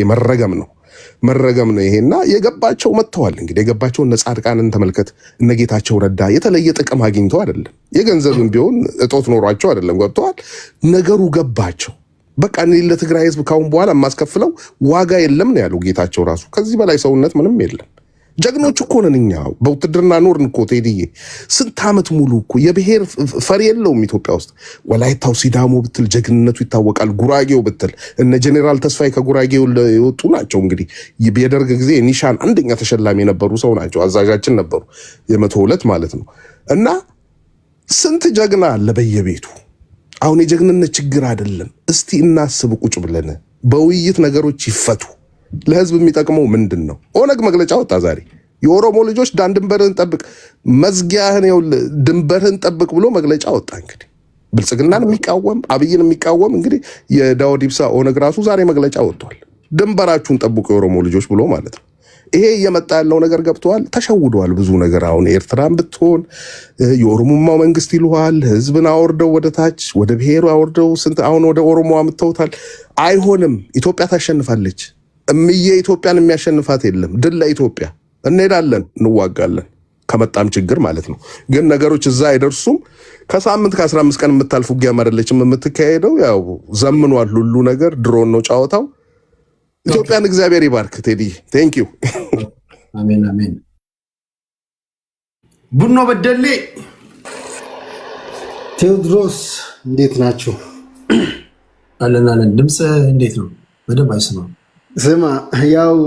መረገም ነው ይሄና የገባቸው መጥተዋል። እንግዲህ የገባቸው እነ ጻድቃንን ተመልከት። እነ ጌታቸው ረዳ የተለየ ጥቅም አግኝተው አይደለም፣ የገንዘብም ቢሆን እጦት ኖሯቸው አይደለም። ገብተዋል። ነገሩ ገባቸው። በቃ እኔ ለትግራይ ህዝብ ካሁን በኋላ የማስከፍለው ዋጋ የለም ነው ያለው ጌታቸው ራሱ። ከዚህ በላይ ሰውነት ምንም የለም። ጀግኖች እኮ ነን እኛ። በውትድርና ኖርን እኮ ቴዲዬ። ስንት ዓመት ሙሉ እኮ የብሔር ፈሪ የለውም ኢትዮጵያ ውስጥ። ወላይታው ሲዳሞ ብትል ጀግንነቱ ይታወቃል። ጉራጌው ብትል እነ ጄኔራል ተስፋዬ ከጉራጌው የወጡ ናቸው። እንግዲህ የደርግ ጊዜ ኒሻን አንደኛ ተሸላሚ የነበሩ ሰው ናቸው። አዛዣችን ነበሩ፣ የ102 ማለት ነው። እና ስንት ጀግና አለ በየቤቱ። አሁን የጀግንነት ችግር አይደለም። እስቲ እናስብ ቁጭ ብለን በውይይት ነገሮች ይፈቱ። ለህዝብ የሚጠቅመው ምንድን ነው? ኦነግ መግለጫ ወጣ ዛሬ። የኦሮሞ ልጆች ድንበርህን ጠብቅ፣ መዝጊያህን ድንበርህን ጠብቅ ብሎ መግለጫ ወጣ። እንግዲህ ብልጽግናን የሚቃወም አብይን የሚቃወም እንግዲህ የዳውድ ኢብሳ ኦነግ ራሱ ዛሬ መግለጫ ወጥቷል። ድንበራችሁን ጠብቁ የኦሮሞ ልጆች ብሎ ማለት ነው። ይሄ እየመጣ ያለው ነገር ገብተዋል። ተሸውደዋል ብዙ ነገር። አሁን ኤርትራን ብትሆን የኦሮሞማው መንግስት ይሉሃል። ህዝብን አወርደው ወደ ታች ወደ ብሔሩ አወርደው አሁን ወደ ኦሮሞ አምጥተውታል። አይሆንም። ኢትዮጵያ ታሸንፋለች። እምዬ ኢትዮጵያን የሚያሸንፋት የለም። ድል ለኢትዮጵያ። እንሄዳለን፣ እንዋጋለን ከመጣም ችግር ማለት ነው። ግን ነገሮች እዛ አይደርሱም። ከሳምንት ከ15 ቀን የምታልፍ ውጊያም አይደለችም የምትካሄደው። ያው ዘምኗል ሁሉ ነገር። ድሮን ነው ጨዋታው። ኢትዮጵያን እግዚአብሔር ይባርክ። ቴዲ ቴንክ ዩ። አሜን አሜን። ቡኖ በደሌ ቴዎድሮስ እንዴት ናችሁ? አለን። ድምፅ እንዴት ነው? በደንብ አይሰማም። ስማ ያው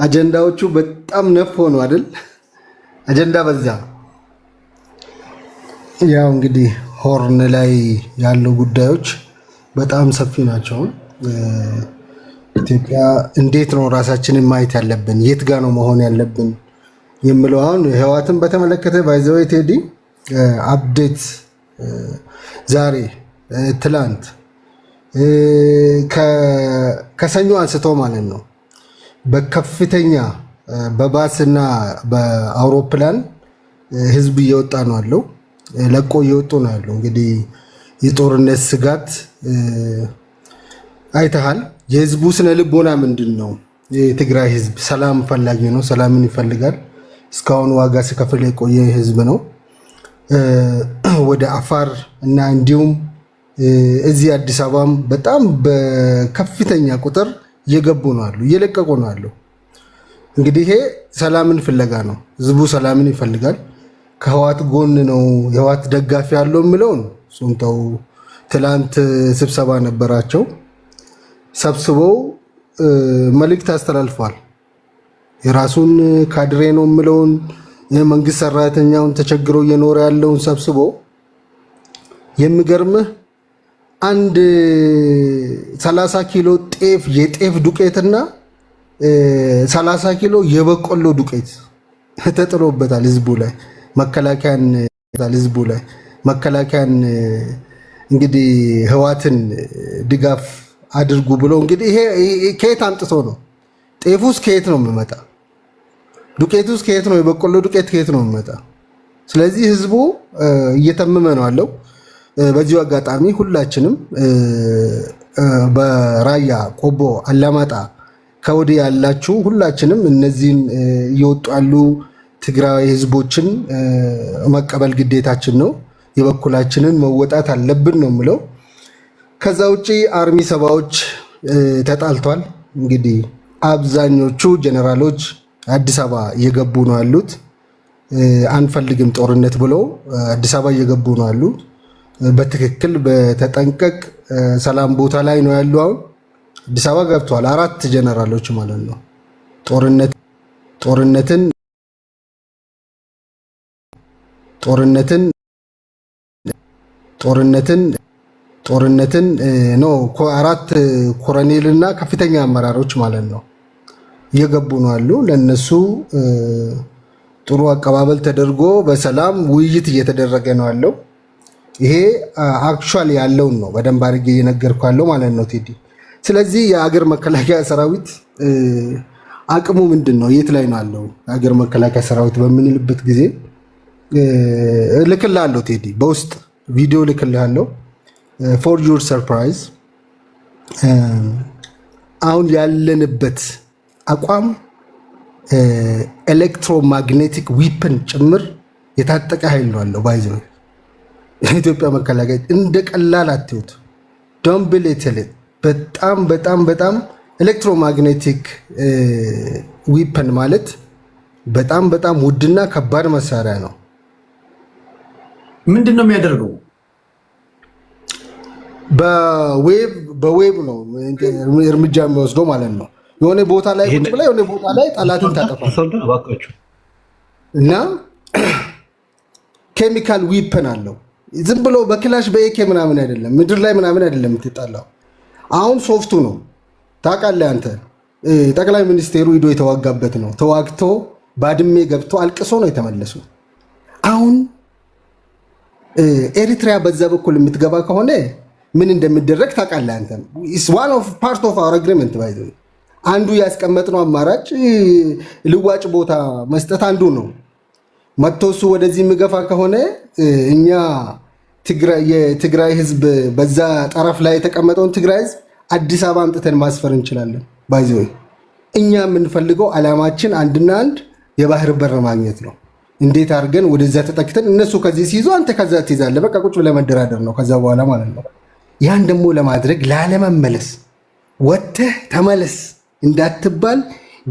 አጀንዳዎቹ በጣም ነፍ ሆኑ አይደል? አጀንዳ በዛ። ያው እንግዲህ ሆርን ላይ ያሉ ጉዳዮች በጣም ሰፊ ናቸው። ኢትዮጵያ እንዴት ነው ራሳችንን ማየት ያለብን? የት ጋ ነው መሆን ያለብን የሚለው አሁን ህወሓትን በተመለከተ ባይዘው ቴዲ አፕዴት ዛሬ ትላንት ከሰኞ አንስቶ ማለት ነው በከፍተኛ በባስና በአውሮፕላን ህዝብ እየወጣ ነው ያለው፣ ለቆ እየወጡ ነው ያለው። እንግዲህ የጦርነት ስጋት አይተሃል። የህዝቡ ስነ ልቦና ምንድን ነው? የትግራይ ህዝብ ሰላም ፈላጊ ነው፣ ሰላምን ይፈልጋል። እስካሁን ዋጋ ሲከፍል የቆየ ህዝብ ነው። ወደ አፋር እና እንዲሁም እዚህ አዲስ አበባም በጣም በከፍተኛ ቁጥር እየገቡ ነው አሉ፣ እየለቀቁ ነው አሉ። እንግዲህ ይሄ ሰላምን ፍለጋ ነው። ህዝቡ ሰላምን ይፈልጋል። ከህወሓት ጎን ነው የህወሓት ደጋፊ ያለው የሚለውን ሱንተው ትላንት ስብሰባ ነበራቸው። ሰብስበው መልእክት አስተላልፏል። የራሱን ካድሬ ነው የሚለውን የመንግስት ሰራተኛውን ተቸግሮ እየኖረ ያለውን ሰብስቦ የሚገርምህ አንድ 30 ኪሎ ጤፍ የጤፍ ዱቄትና 30 ኪሎ የበቆሎ ዱቄት ተጥሎበታል ህዝቡ ላይ። መከላከያን እንግዲህ ህወሓትን ድጋፍ አድርጉ ብሎ እንግዲህ ይሄ ከየት አምጥቶ ነው? ጤፉስ ከየት ነው የሚመጣ? ዱቄቱስ ከየት ነው? የበቆሎ ዱቄት ከየት ነው የሚመጣ? ስለዚህ ህዝቡ እየተመመ ነው አለው። በዚሁ አጋጣሚ ሁላችንም በራያ ቆቦ፣ አላማጣ ከወዲህ ያላችሁ ሁላችንም እነዚህን እየወጡ ያሉ ትግራዊ ህዝቦችን መቀበል ግዴታችን ነው። የበኩላችንን መወጣት አለብን ነው የምለው። ከዛ ውጪ አርሚ ሰባዎች ተጣልቷል። እንግዲህ አብዛኞቹ ጀነራሎች አዲስ አበባ እየገቡ ነው ያሉት። አንፈልግም ጦርነት ብለው አዲስ አበባ እየገቡ ነው ያሉት። በትክክል በተጠንቀቅ ሰላም ቦታ ላይ ነው ያሉ። አሁን አዲስ አበባ ገብተዋል 4 ጀነራሎች ማለት ነው። ጦርነትን ነው 4 ኮሎኔልና ከፍተኛ አመራሮች ማለት ነው እየገቡ ነው ያሉ። ለነሱ ጥሩ አቀባበል ተደርጎ በሰላም ውይይት እየተደረገ ነው ያለው። ይሄ አክቹዋሊ ያለውን ነው በደንብ አድርጌ እየነገርኩ ያለው ማለት ነው ቴዲ። ስለዚህ የአገር መከላከያ ሰራዊት አቅሙ ምንድን ነው? የት ላይ ነው ያለው የአገር መከላከያ ሰራዊት በምንልበት ጊዜ ልክልሃለሁ ቴዲ፣ በውስጥ ቪዲዮ ልክልሃለሁ። ፎር ዩር ሰርፕራይዝ አሁን ያለንበት አቋም ኤሌክትሮማግኔቲክ ዊፕን ጭምር የታጠቀ ኃይል ነው አለው። ባይዘው የኢትዮጵያ መከላከያ እንደ ቀላል አትዩት። ዶምብሌትል በጣም በጣም በጣም ኤሌክትሮማግኔቲክ ዊፕን ማለት በጣም በጣም ውድና ከባድ መሳሪያ ነው። ምንድን ነው የሚያደርገው? በዌብ ነው እርምጃ የሚወስደው ማለት ነው። የሆነ ቦታ ላይ ቁጭ ብላ የሆነ ቦታ ላይ ጠላትን ታጠፋል እና ኬሚካል ዊፐን አለው። ዝም ብሎ በክላሽ በኤኬ ምናምን አይደለም፣ ምድር ላይ ምናምን አይደለም የምትጣላው። አሁን ሶፍቱ ነው ታውቃለህ አንተ። ጠቅላይ ሚኒስቴሩ ሂዶ የተዋጋበት ነው። ተዋግቶ ባድሜ ገብቶ አልቅሶ ነው የተመለሱ። አሁን ኤሪትሪያ በዛ በኩል የምትገባ ከሆነ ምን እንደሚደረግ ታውቃለህ አንተ። ዋን ኦፍ ፓርት ኦፍ አወር አግሪመንት ባይ ዘ ወይ አንዱ ያስቀመጥነው አማራጭ ልዋጭ ቦታ መስጠት አንዱ ነው። መጥቶ እሱ ወደዚህ የሚገፋ ከሆነ እኛ የትግራይ ህዝብ በዛ ጠረፍ ላይ የተቀመጠውን ትግራይ ህዝብ አዲስ አበባ አምጥተን ማስፈር እንችላለን። ባይ ዘ ወይ እኛ የምንፈልገው ዓላማችን አንድና አንድ የባህር በር ማግኘት ነው። እንዴት አድርገን ወደዛ ተጠቅተን እነሱ ከዚህ ሲይዙ አንተ ከዛ ትይዛለህ። በቃ ቁጭ ብለህ መደራደር ነው ከዛ በኋላ ማለት ነው። ያን ደግሞ ለማድረግ ላለመመለስ ወጥተህ ተመለስ እንዳትባል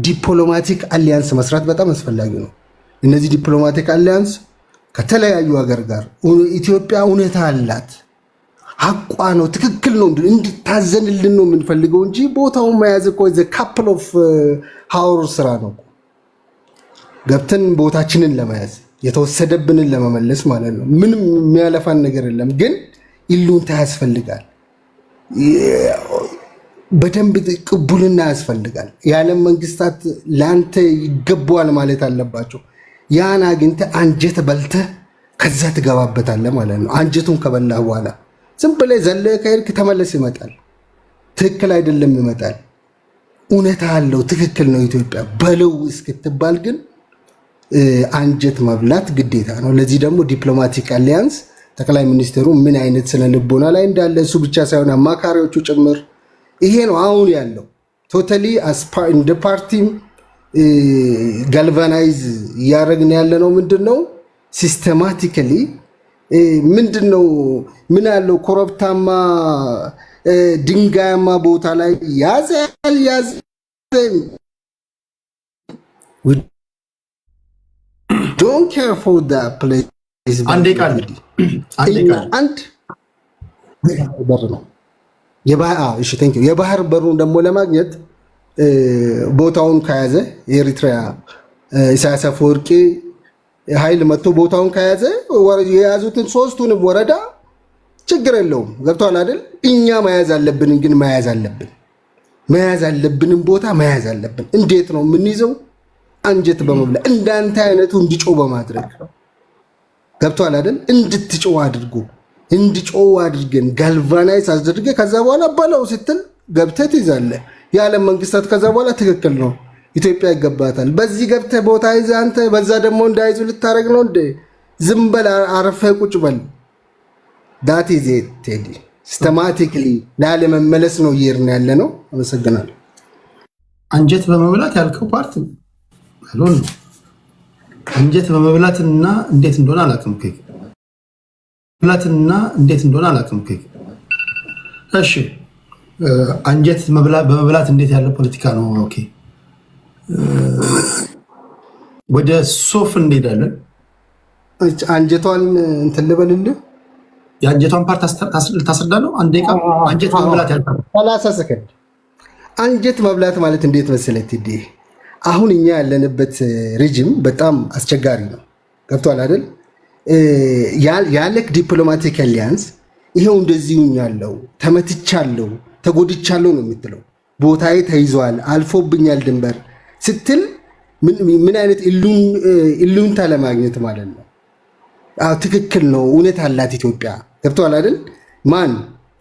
ዲፕሎማቲክ አሊያንስ መስራት በጣም አስፈላጊ ነው። እነዚህ ዲፕሎማቲክ አሊያንስ ከተለያዩ ሀገር ጋር ኢትዮጵያ እውነታ አላት፣ ሀቋ ነው፣ ትክክል ትክክል ነው እንድታዘንልን ነው የምንፈልገው እንጂ ቦታውን መያዝ እኮ ዘ ካፕል ኦፍ ሃወር ስራ ነው። ገብተን ቦታችንን ለመያዝ የተወሰደብንን ለመመለስ ማለት ነው። ምንም የሚያለፋን ነገር የለም። ግን ይሉንታ ያስፈልጋል። በደንብ ቅቡልና ያስፈልጋል። የዓለም መንግስታት ለአንተ ይገባዋል ማለት አለባቸው። ያን አግኝተህ አንጀት በልተህ ከዛ ትገባበታለህ ማለት ነው። አንጀቱን ከበላህ በኋላ ዝም ብለህ ዘለህ ከሄድክ ተመለስ ይመጣል። ትክክል አይደለም ይመጣል። እውነታ አለው ትክክል ነው ኢትዮጵያ በለው እስክትባል ግን አንጀት መብላት ግዴታ ነው። ለዚህ ደግሞ ዲፕሎማቲክ አሊያንስ ጠቅላይ ሚኒስትሩ ምን አይነት ስነ ልቦና ላይ እንዳለ እሱ ብቻ ሳይሆን አማካሪዎቹ ጭምር ይሄ ነው አሁን ያለው። ቶታሊ እንደ ፓርቲም ጋልቫናይዝ እያደረግን ያለ ነው። ምንድነው ሲስተማቲካሊ ምንድነው ምን ያለው ኮረብታማ ድንጋያማ ቦታ ላይ ያዘ don't care for that place አንድ ቃል አንድ በር ነው የባህር በሩን ደግሞ ለማግኘት ቦታውን ከያዘ የኤሪትሪያ ኢሳያስ አፈወርቂ ኃይል መጥቶ ቦታውን ከያዘ የያዙትን ሶስቱንም ወረዳ ችግር የለውም። ገብቷል አይደል? እኛ መያዝ አለብን። ግን መያዝ አለብንም ቦታ መያዝ አለብን። እንዴት ነው የምንይዘው? አንጀት በመብላት እንዳንተ አይነቱ እንዲጮህ በማድረግ ገብቷል አይደል? እንድትጮህ አድርገን ጋልቫናይዝ አድርገ ከዛ በኋላ በለው ስትል ገብተህ ትይዛለህ። የዓለም መንግስታት ከዛ በኋላ ትክክል ነው ኢትዮጵያ ይገባታል። በዚህ ገብተህ ቦታ ይዘህ አንተ በዛ ደግሞ እንዳይዙ ልታረግ ነው እንዴ? ዝም በል አረፈህ ቁጭ በል። ዳት ኢዝ ኢት ቴዲ። ሲስተማቲክሊ ላለመመለስ ነው እየሄድን ያለ ነው። አመሰግናለሁ። አንጀት በመብላት ያልከው ፓርት አሎን አንጀት በመብላትና እንዴት እንደሆነ አላውቅም። እሺ አንጀት በመብላት እንዴት ያለ ፖለቲካ ነው? ኦኬ ወደ ሶፍ እንሄዳለን። አንጀቷን እንትን ልበልልህ። የአንጀቷን ፓርት ታስረዳ ነው። አንድ ደቂቃ አንጀት በመብላት ያልከው 30 ሰከንድ። አንጀት መብላት ማለት እንዴት መሰለህ ቲዲ፣ አሁን እኛ ያለንበት ሬጅም በጣም አስቸጋሪ ነው። ገብቷል አይደል? ያለክ ዲፕሎማቲክ አሊያንስ ይሄው እንደዚሁኝ ያለው ተመትቻለሁ፣ ተጎድቻለሁ ነው የምትለው። ቦታዬ ተይዟል፣ አልፎብኛል ድንበር ስትል ምን አይነት ኢሉንታ ለማግኘት ማለት ነው። አዎ ትክክል ነው፣ እውነት አላት ኢትዮጵያ። ገብቷል አይደል? ማን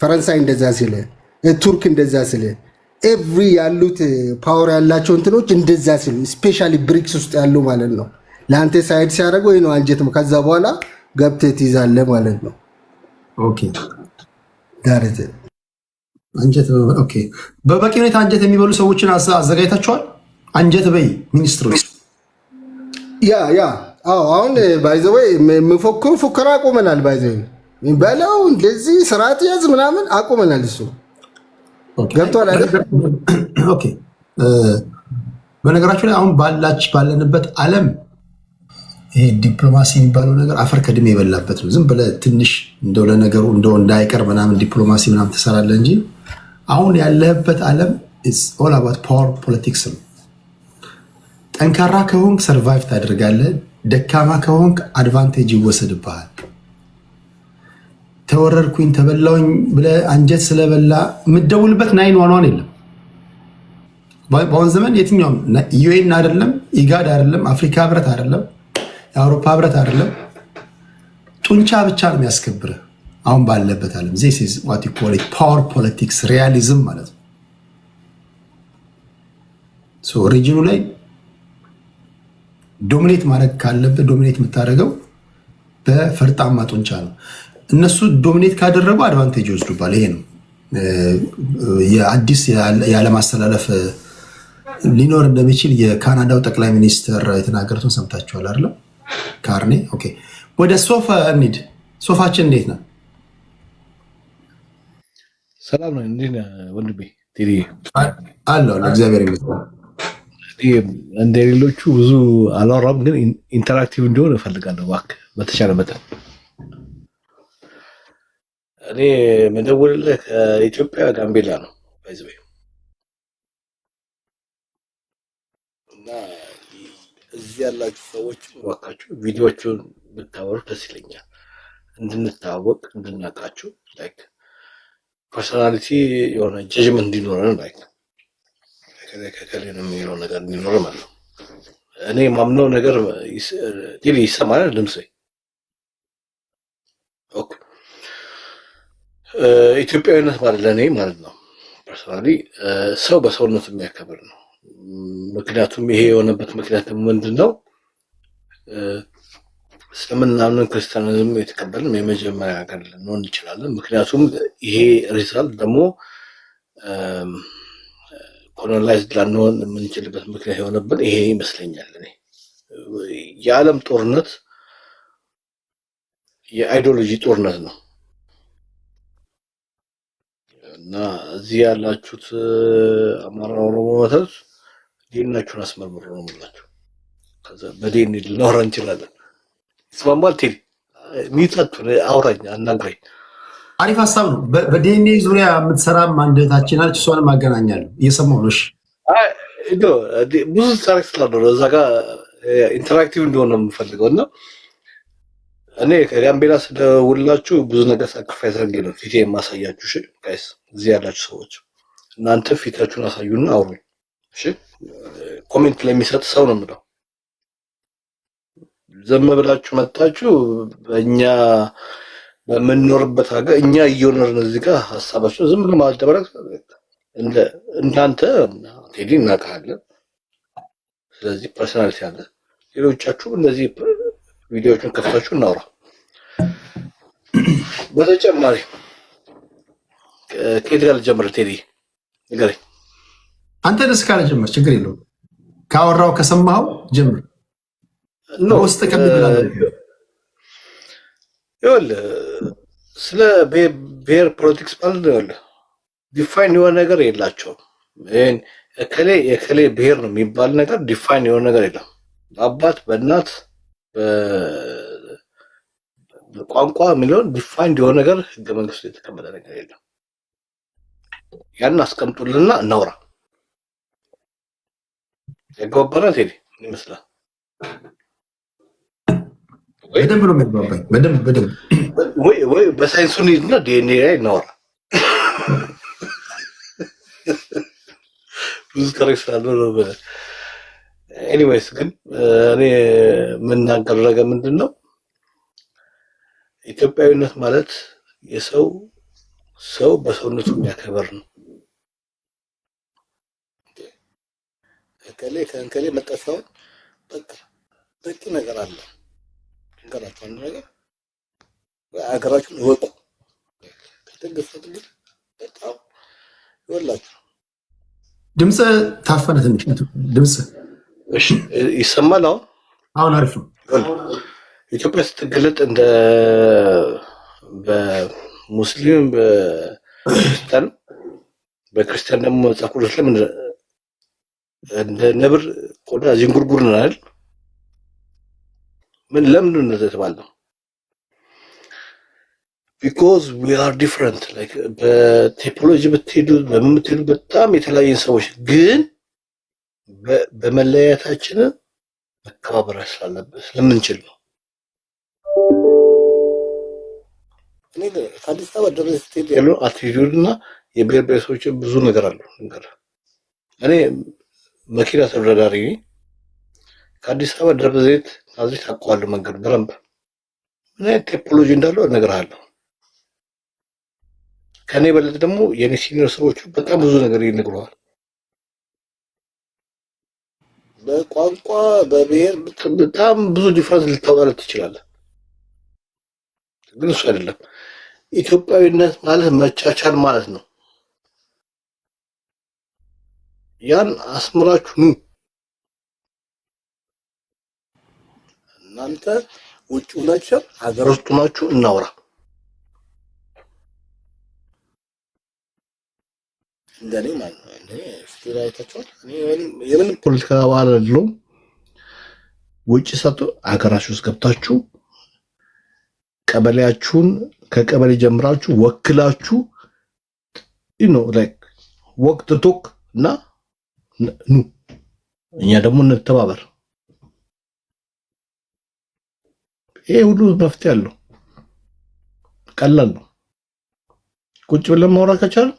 ፈረንሳይ እንደዛ ሲል፣ ቱርክ እንደዛ ሲል፣ ኤቭሪ ያሉት ፓወር ያላቸው እንትኖች እንደዛ ሲሉ፣ ስፔሻሊ ብሪክስ ውስጥ ያሉ ማለት ነው። ለአንተ ሳይድ ሲያደርገው ወይ ነው አንጀት። ከዛ በኋላ ገብተህ ትይዛለህ ማለት ነው። ኦኬ ዳርት አንጀት። ኦኬ በበቂ ሁኔታ አንጀት የሚበሉ ሰዎችን አዘጋጅታችኋል? አንጀት በይ ሚኒስትሮች። ያ አሁን ባይዘወይ የምፎክሩ ፉከራ አቁመናል። ባይዘወይ በለው እንደዚህ ስርዓት ያዝ ምናምን አቁመናል። እሱ ገብቷል አይደል? ኦኬ በነገራችሁ ላይ አሁን ባለንበት ዓለም ይሄ ዲፕሎማሲ የሚባለው ነገር አፈር ከድሜ የበላበት ነው። ዝም ብለህ ትንሽ እንደው ለነገሩ እንደው እንዳይቀር ምናምን ዲፕሎማሲ ምናምን ትሰራለህ እንጂ አሁን ያለህበት ዓለም ኢትስ ኦል አባውት ፓወር ፖለቲክስ ነው። ጠንካራ ከሆንክ ሰርቫይቭ ታደርጋለህ። ደካማ ከሆንክ አድቫንቴጅ ይወሰድብሃል። ተወረድኩኝ ተበላውኝ ብለህ አንጀት ስለበላ የምትደውልበት 911 የለም። በአሁን ዘመን የትኛውም ዩኤን አይደለም፣ ኢጋድ አይደለም፣ አፍሪካ ህብረት አይደለም፣ የአውሮፓ ህብረት አይደለም፣ ጡንቻ ብቻ ነው የሚያስከብርህ። አሁን ባለበት ዓለም ዚስ ኢዝ ዋት ዩ ኮል ኢት ፓወር ፖለቲክስ ሪያሊዝም ማለት ነው። ሶ ሪጅኑ ላይ ዶሚኔት ማድረግ ካለበት ዶሚኔት የምታደርገው በፈርጣማ ጡንቻ ነው። እነሱ ዶሚኔት ካደረጉ አድቫንቴጅ ይወስዱባል። ይሄ ነው የአዲስ ያለማስተላለፍ ሊኖር እንደሚችል የካናዳው ጠቅላይ ሚኒስትር የተናገሩትን ሰምታችኋል አይደለም? ካርኔ። ኦኬ ወደ ሶፋ እንሂድ። ሶፋችን እንዴት ነው? ሰላም ነው። እንዴት ነህ ወንድሜ? አለሁ እግዚአብሔር ይመስገን። እንደ ሌሎቹ ብዙ አላወራም፣ ግን ኢንተራክቲቭ እንዲሆን እፈልጋለሁ። እባክህ በተቻለ መጠን እኔ መደወልልህ ከኢትዮጵያ ጋምቤላ ነው ባይዘው እና እዚህ ያላችሁ ሰዎች እባካችሁ ቪዲዮዎቹን ብታወሩ ደስ ይለኛል። እንድንታወቅ እንድናውቃችሁ ላይክ ፐርሶናሊቲ የሆነ ጀጅመንት እንዲኖረን ላይክ ከከለ ነው የሚለው ነገር እንዲኖር ማለት ነው። እኔ ማምነው ነገር ይሰማል ድምጼ። ኦኬ ኢትዮጵያዊነት ማለት ለእኔ ማለት ነው ፐርሶናሊ ሰው በሰውነቱ የሚያከብር ነው። ምክንያቱም ይሄ የሆነበት ምክንያት ምንድን ነው? እስልምናንም ክርስቲያንንም የተቀበልን የመጀመሪያ ሀገር ልንሆን እንችላለን። ምክንያቱም ይሄ ሪዛልት ደግሞ ኮሎናይዝድ ላንሆን የምንችልበት ምክንያት የሆነብን ይሄ ይመስለኛል። እኔ የዓለም ጦርነት የአይዲዮሎጂ ጦርነት ነው እና እዚህ ያላችሁት አማራ ኦሮሞ ማለት ዲናችሁን አስመርምሩ ነው የምላችሁ። ከዛ በዲን ልናወራ እንችላለን። ይስማማል ቴዲ ሚጣቱ አውራኝ አናግረኝ። አሪፍ ሀሳብ ነው። በዲኤንኤ ዙሪያ የምትሰራም አንድ እህታችን አለች። እሷንም አገናኛለሁ። እየሰማሁ ነው። ብዙ ታሪክ ስላለው እዛ ጋር ኢንተራክቲቭ እንደሆነ የምፈልገው እና እኔ ከጋምቤላ ስደውላችሁ ብዙ ነገር ሳክሪፋይስ አድርጌ ነው ፊቴ የማሳያችሁ። እሺ ጋይስ፣ እዚህ ያላችሁ ሰዎች እናንተ ፊታችሁን አሳዩና አውሩኝ። እሺ ኮሜንት ለሚሰጥ ሰው ነው የምለው። ዘም ብላችሁ መጣችሁ በእኛ በምንኖርበት ሀገር እኛ እየኖርን እዚህ ጋር ሀሳባችሁ ዝም ብሎ ማደረግ እንዳንተ ቴዲ እናውቃለን። ስለዚህ ፐርሰናሊቲ አለ። ሌሎቻችሁ እነዚህ ቪዲዮዎችን ከፍታችሁ እናውራ። በተጨማሪ ከየት ጋር ልጀምር ቴዲ ንገረኝ። አንተ ደስ ካለ ጀምር፣ ችግር የለውም። ካወራው ከሰማኸው ጀምር። ውስጥ ይኸውልህ ስለ ብሔር ፖለቲክስ ማለት ነው። ዲፋይን የሆነ ነገር የላቸውም። የከሌ ብሔር ነው የሚባል ነገር ዲፋይን የሆነ ነገር የለም። በአባት በእናት በቋንቋ የሚለውን ዲፋይን የሆነ ነገር ህገ መንግስቱ የተቀመጠ ነገር የለም። ያን አስቀምጡልና እናውራ። ያግባባናል ቴዲ ይመስላል። በደንብ ነው የሚግባባኝ። በደንብ ወይ በሳይንሱ እንሂድና ዲኤንኤ ላይ እናወራ። ብዙ ታሪክ ስላለው ነው። ኤኒዌይስ ግን እኔ የምናገር ነገር ምንድን ነው? ኢትዮጵያዊነት ማለት ሰው በሰውነቱ የሚያከበር ነው። ከእንከሌ መጠሳውን በቂ ነገር አለ። እንገራችሁ አንድ ነገር አገራችሁን እወቁ። ከተገፈት ግን በጣም ይወላችሁ። ድምፅ ታፈነ ትንሽ ድምፅ። እሺ ይሰማል? አሁን አሪፍ ነው። ኢትዮጵያ ስትገለጥ እንደ በሙስሊም በክርስቲያን ደግሞ መጽሐፍ ቅዱስ ላይ እንደ ነብር ቆዳ ዝንጉርጉር ነው አይደል? ምን ለምን ነው የተባለው? because we are different like በቴክኖሎጂ ብትሄዱ በምትሄዱ በጣም የተለያዩ ሰዎች ግን በመለያየታችን መከባበር ስላለበት ስለምንችል ነው። እኔ ከአዲስ አበባ ደብረ ዘይት ያለው አቲቲዩድና የብሔር ብሔረሰቦች ብዙ ነገር አለው። እኔ መኪና ተወዳዳሪ ከአዲስ አበባ ደብረ ዘይት ናዝሬት አውቀዋለሁ መንገድ በደንብ። ምን አይነት ቴክኖሎጂ እንዳለው እነግርሃለሁ። ከኔ በለጥ ደግሞ የኔ ሲኒየር ሰዎች በጣም ብዙ ነገር ይነግሩሃል። በቋንቋ በብሔር በጣም ብዙ ዲፈረንስ ልታወጣለት ትችላለህ። ግን እሱ አይደለም ኢትዮጵያዊነት ማለት መቻቻል ማለት ነው። ያን አስምራችሁ ኑ። እናንተ ውጭ ናችሁ ሀገር ውስጥ ናችሁ እናውራ። እንደኔ ማለት ነው። እንደኔ ስቲራይታቸው የምን ፖለቲካ አባል አይደለሁም። ውጭ ሰጥቶ ሀገራችሁ ውስጥ ገብታችሁ ቀበሌያችሁን ከቀበሌ ጀምራችሁ ወክላችሁ ላይክ ወቅት ቶክ እና ኑ እኛ ደግሞ እንተባበር። ይሄ ሁሉ መፍትሄ አለው። ቀላል ነው። ቁጭ ብለን ማውራት ከቻልን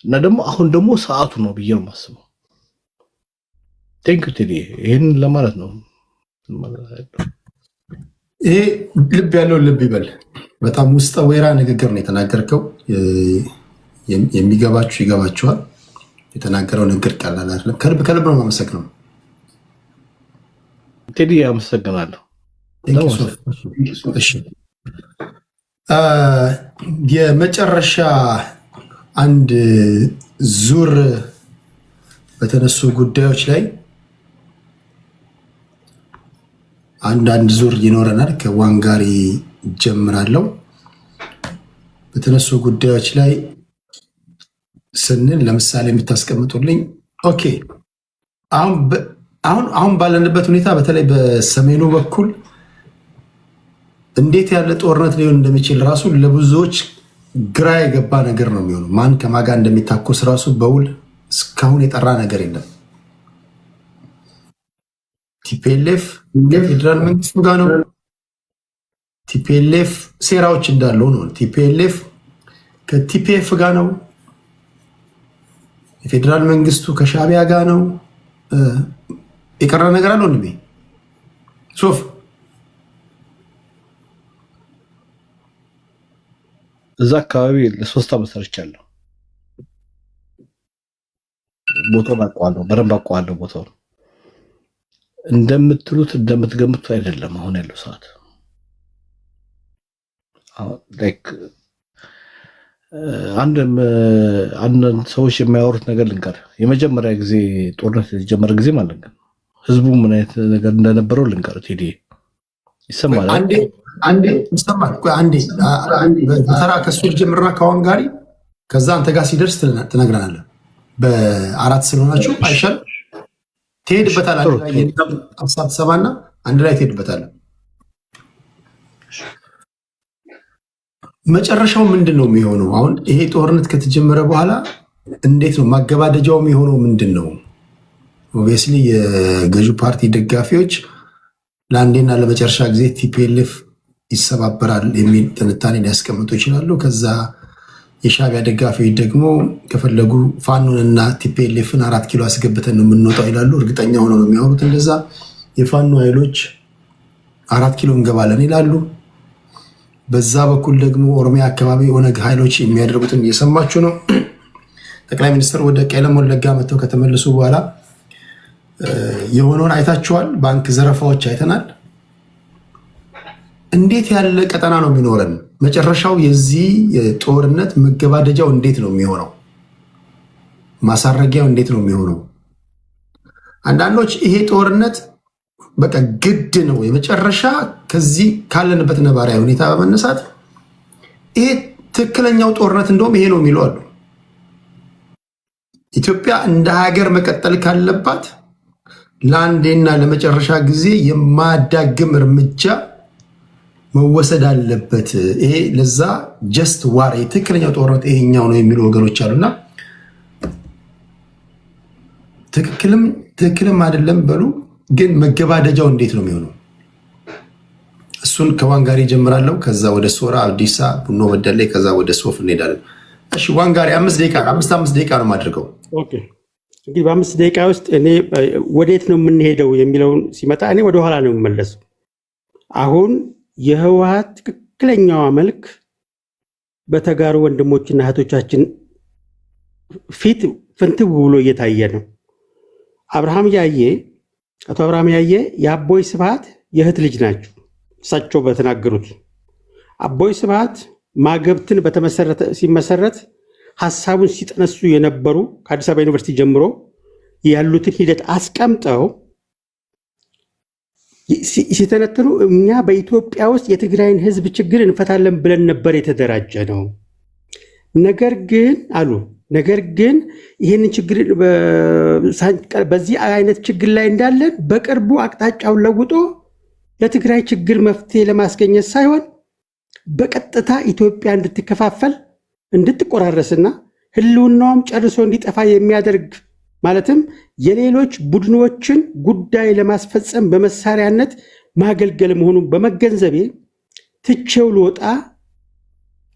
እና ደግሞ አሁን ደግሞ ሰዓቱ ነው ብዬ ነው የማስበው። ቴንክ ዩ ቴዲ፣ ይሄን ለማለት ነው። ይሄ ልብ ያለው ልብ ይበል። በጣም ውስጠ ወይራ ንግግር ነው የተናገርከው። የሚገባችሁ ይገባችኋል። የተናገረው ንግግር ቀላል አይደለም። ከልብ ነው የማመሰግነው ቴዲ። አመሰግናለሁ። የመጨረሻ አንድ ዙር በተነሱ ጉዳዮች ላይ አንዳንድ ዙር ይኖረናል። ከዋንጋሪ ጀምራለሁ። በተነሱ ጉዳዮች ላይ ስንል ለምሳሌ የምታስቀምጡልኝ ኦኬ፣ አሁን ባለንበት ሁኔታ በተለይ በሰሜኑ በኩል እንዴት ያለ ጦርነት ሊሆን እንደሚችል ራሱ ለብዙዎች ግራ የገባ ነገር ነው የሚሆነው። ማን ከማጋ እንደሚታኮስ ራሱ በውል እስካሁን የጠራ ነገር የለም። ቲፒኤልኤፍ ከፌዴራል መንግስቱ ጋር ነው። ቲፒኤልኤፍ ሴራዎች እንዳለው ነው። ቲፒኤልኤፍ ከቲፒኤፍ ጋር ነው። የፌዴራል መንግስቱ ከሻቢያ ጋር ነው። የቀረ ነገር አለው እንዴ? ሶፍ እዛ አካባቢ ለ3 ዓመት ሰርቻለሁ። ቦታውን አውቀዋለሁ፣ በደንብ አውቀዋለሁ ቦታውን። እንደምትሉት እንደምትገምቱ አይደለም አሁን ያለው ሰዓት። አንዳንድ ሰዎች የሚያወሩት ነገር ልንገር። የመጀመሪያ ጊዜ ጦርነት የተጀመረ ጊዜ ማለት ነው ህዝቡ ምን አይነት ነገር እንደነበረው ልንገር። ቴዲ ይሰማል? አንዴ ይሰማል። አንዴ በተራ ከሱ ጀምርና ከዋንጋሪ ከዛ አንተ ጋር ሲደርስ ትነግረናለህ። በአራት ስለሆናችሁ አይሻል ትሄድበታለህ። ሀሳብ ትሰማና አንድ ላይ ትሄድበታለህ። መጨረሻው ምንድን ነው የሚሆነው? አሁን ይሄ ጦርነት ከተጀመረ በኋላ እንዴት ነው ማገባደጃው የሚሆነው? ምንድን ነው? ኦብቪየስሊ የገዢው ፓርቲ ደጋፊዎች ለአንዴና ለመጨረሻ ጊዜ ቲፒኤልኤፍ ይሰባበራል የሚል ትንታኔ ሊያስቀምጡ ይችላሉ። ከዛ የሻቢያ ደጋፊዎች ደግሞ ከፈለጉ ፋኖንና ቲፒኤልኤፍን 4 ኪሎ አስገብተን ነው የምንወጣው ይላሉ። እርግጠኛ ሆነው ነው የሚያወሩት እንደዛ። የፋኖ ኃይሎች 4 ኪሎ እንገባለን ይላሉ። በዛ በኩል ደግሞ ኦሮሚያ አካባቢ ኦነግ ኃይሎች የሚያደርጉትን እየሰማችሁ ነው። ጠቅላይ ሚኒስትር ወደ ቄለም ወለጋ መጥተው ከተመለሱ በኋላ የሆነውን አይታችኋል። ባንክ ዘረፋዎች አይተናል። እንዴት ያለ ቀጠና ነው የሚኖረን? መጨረሻው የዚህ ጦርነት መገባደጃው እንዴት ነው የሚሆነው? ማሳረጊያው እንዴት ነው የሚሆነው? አንዳንዶች ይሄ ጦርነት በቃ ግድ ነው የመጨረሻ ከዚህ ካለንበት ነባራዊ ሁኔታ በመነሳት ይሄ ትክክለኛው ጦርነት እንደውም ይሄ ነው የሚሉ አሉ። ኢትዮጵያ እንደ ሀገር መቀጠል ካለባት ለአንዴና ለመጨረሻ ጊዜ የማያዳግም እርምጃ መወሰድ አለበት። ይሄ ለዛ ጀስት ዋር ትክክለኛው ጦርነት ይሄኛው ነው የሚሉ ወገኖች አሉና ትክክልም አይደለም በሉ። ግን መገባደጃው እንዴት ነው የሚሆነው? እሱን ከዋንጋሪ ጀምራለሁ። ከዛ ወደ ሶራ፣ አብዲሳ፣ ቡኖ በደሌ፣ ከዛ ወደ ሶፍ እንሄዳለን። እሺ ዋንጋሪ 5 ደቂቃ ነው የማድርገው። እንግዲህ በ5 ደቂቃ ውስጥ እኔ ወዴት ነው የምንሄደው የሚለውን ሲመጣ እኔ ወደኋላ ነው የምመለሰው። አሁን የህወሓት ትክክለኛዋ መልክ በተጋሩ ወንድሞችና እህቶቻችን ፊት ፍንትው ብሎ እየታየ ነው። አቶ አብርሃም ያየ የአቦይ ስብሃት የእህት ልጅ ናቸው። እሳቸው በተናገሩት አቦይ ስብሃት ማገብትን ሲመሰረት ሀሳቡን ሲጠነሱ የነበሩ ከአዲስ አበባ ዩኒቨርሲቲ ጀምሮ ያሉትን ሂደት አስቀምጠው ሲተነትኑ እኛ በኢትዮጵያ ውስጥ የትግራይን ህዝብ ችግር እንፈታለን ብለን ነበር የተደራጀ ነው። ነገር ግን ይህንን ችግር በዚህ አይነት ችግር ላይ እንዳለን በቅርቡ አቅጣጫውን ለውጦ ለትግራይ ችግር መፍትሄ ለማስገኘት ሳይሆን በቀጥታ ኢትዮጵያ እንድትከፋፈል እንድትቆራረስና ህልውናውም ጨርሶ እንዲጠፋ የሚያደርግ ማለትም የሌሎች ቡድኖችን ጉዳይ ለማስፈጸም በመሳሪያነት ማገልገል መሆኑን በመገንዘቤ ትቼው ልወጣ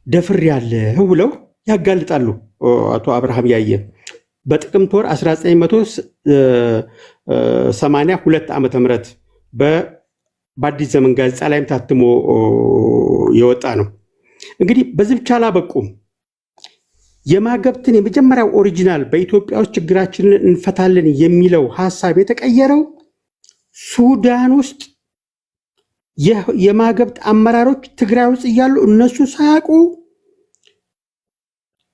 ደፍሬያለሁ ብለው ያጋልጣሉ አቶ አብርሃም ያየ በጥቅምት ወር 1982 ዓ.ም በአዲስ ዘመን ጋዜጣ ላይም ታትሞ የወጣ ነው። እንግዲህ በዚህ ብቻ አላበቁም። የማገብትን የመጀመሪያው ኦሪጂናል በኢትዮጵያ ውስጥ ችግራችንን እንፈታለን የሚለው ሐሳብ የተቀየረው ሱዳን ውስጥ የማገብት አመራሮች ትግራይ ውስጥ እያሉ እነሱ ሳያውቁ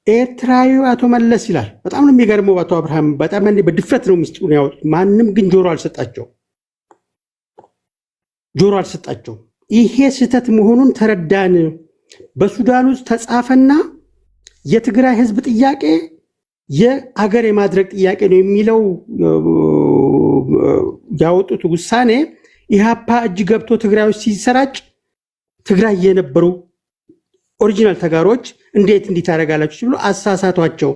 ኤርትራዊ አቶ መለስ ይላል። በጣም ነው የሚገርመው። አቶ አብርሃም በጣም በድፍረት ነው ሚስጥሩን ያወጡት። ማንም ግን ጆሮ አልሰጣቸው። ይሄ ስህተት መሆኑን ተረዳን። በሱዳን ውስጥ ተጻፈና የትግራይ ህዝብ ጥያቄ የአገር የማድረግ ጥያቄ ነው የሚለው ያወጡት ውሳኔ ኢህአፓ እጅ ገብቶ ትግራይ ውስጥ ሲሰራጭ ትግራይ የነበሩ ኦሪጂናል ተጋሮች እንዴት እንዲታረጋላችሁ ሲሉ አሳሳቷቸው።